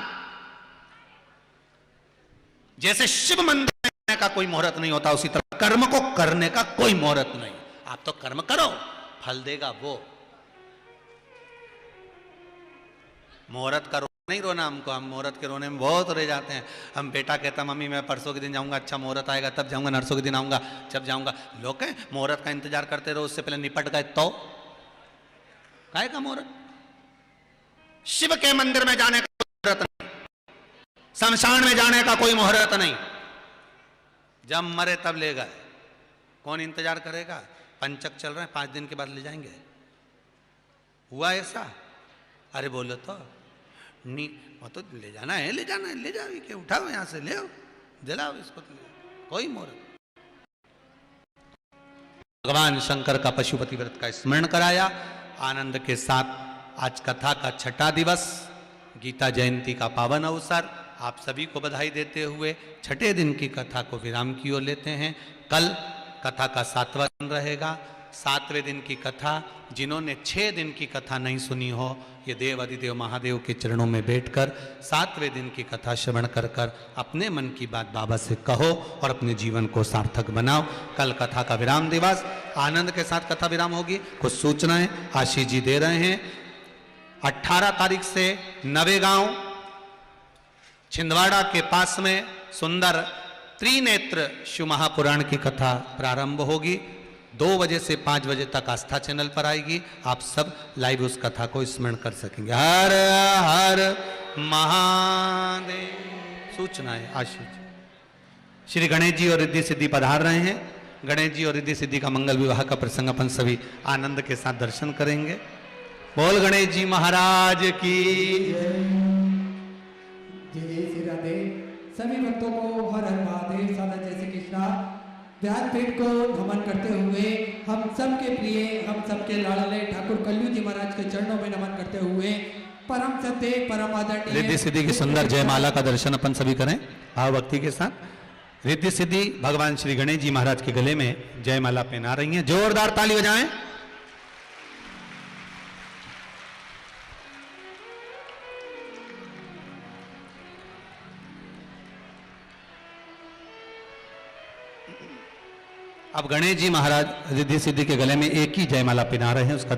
जैसे शिव मंदिर में जाने का कोई मुहूर्त नहीं होता, उसी तरह कर्म को करने का कोई मुहूर्त नहीं। आप तो कर्म करो, फल देगा वो। मुहूर्त का नहीं रोना हमको, हम मुहूर्त के रोने में बहुत रह जाते हैं। हम बेटा कहता मम्मी मैं परसों के दिन जाऊंगा, अच्छा मुहूर्त आएगा तब जाऊंगा, नरसों के दिन आऊंगा जब जाऊंगा। लोग कहें मुहूर्त का इंतजार करते रहो, उससे पहले निपट गए तो काहे का मुहूर्त। शिव के मंदिर में जाने का कोई मुहूर्त नहीं, शमशान में जाने का कोई मुहूर्त नहीं। जब मरे तब ले गए, कौन इंतजार करेगा। पंचक चल रहे हैं, 5 दिन के बाद ले जाएंगे। हुआ ऐसा? अरे बोलो तो नहीं, वो तो ले जाना है, ले जाना है, ले जाओ, के उठाओ यहां से, ले आओ, दिलाओ इसको, कोई मुहूर्त। भगवान शंकर का पशुपति व्रत का स्मरण कराया आनंद के साथ। आज कथा का 6ठा दिवस, गीता जयंती का पावन अवसर। आप सभी को बधाई देते हुए 6ठे दिन की कथा को विराम की ओर लेते हैं। कल कथा का 7वां दिन रहेगा। 7वें दिन की कथा, जिन्होंने 6 दिन की कथा नहीं सुनी हो, ये देव अधिदेव महादेव के चरणों में बैठकर 7वें दिन की कथा श्रवण कर कर अपने मन की बात बाबा से कहो और अपने जीवन को सार्थक बनाओ। कल कथा का विराम दिवस, आनंद के साथ कथा विराम होगी। कुछ सूचनाएं आशीष जी दे रहे हैं। 18 तारीख से नवेगांव छिंदवाड़ा के पास में सुंदर त्रिनेत्र शिव महापुराण की कथा प्रारंभ होगी। 2 बजे से 5 बजे तक आस्था चैनल पर आएगी। आप सब लाइव उस कथा को स्मरण कर सकेंगे। हर हर महादेव। सूचना है आशीष। श्री गणेश जी और रिद्धि सिद्धि पधार रहे हैं। गणेश जी और रिद्धि सिद्धि का मंगल विवाह का प्रसंग अपन सभी आनंद के साथ दर्शन करेंगे। बोल गणेश जी महाराज की जय श्री राधे। सभी भक्तों को हर हर महादेव, सादा जय श्री कृष्णा। व्यासपीठ को नमन करते हुए हम सबके प्रिय, हम सबके लाडले ठाकुर कल्लू जी महाराज के चरणों में नमन करते हुए परम सत्य परम आदरणीय रिद्धि सिद्धि की सुंदर जयमाला का दर्शन अपन सभी करें भाव भक्ति के साथ। रिद्धि सिद्धि भगवान श्री गणेश जी महाराज के गले में जयमाला पहना रही हैं। जोरदार ताली बजाएं। अब गणेश जी महाराज रिद्धि सिद्धि के गले में एक ही जयमाला पहना रहे हैं, उसका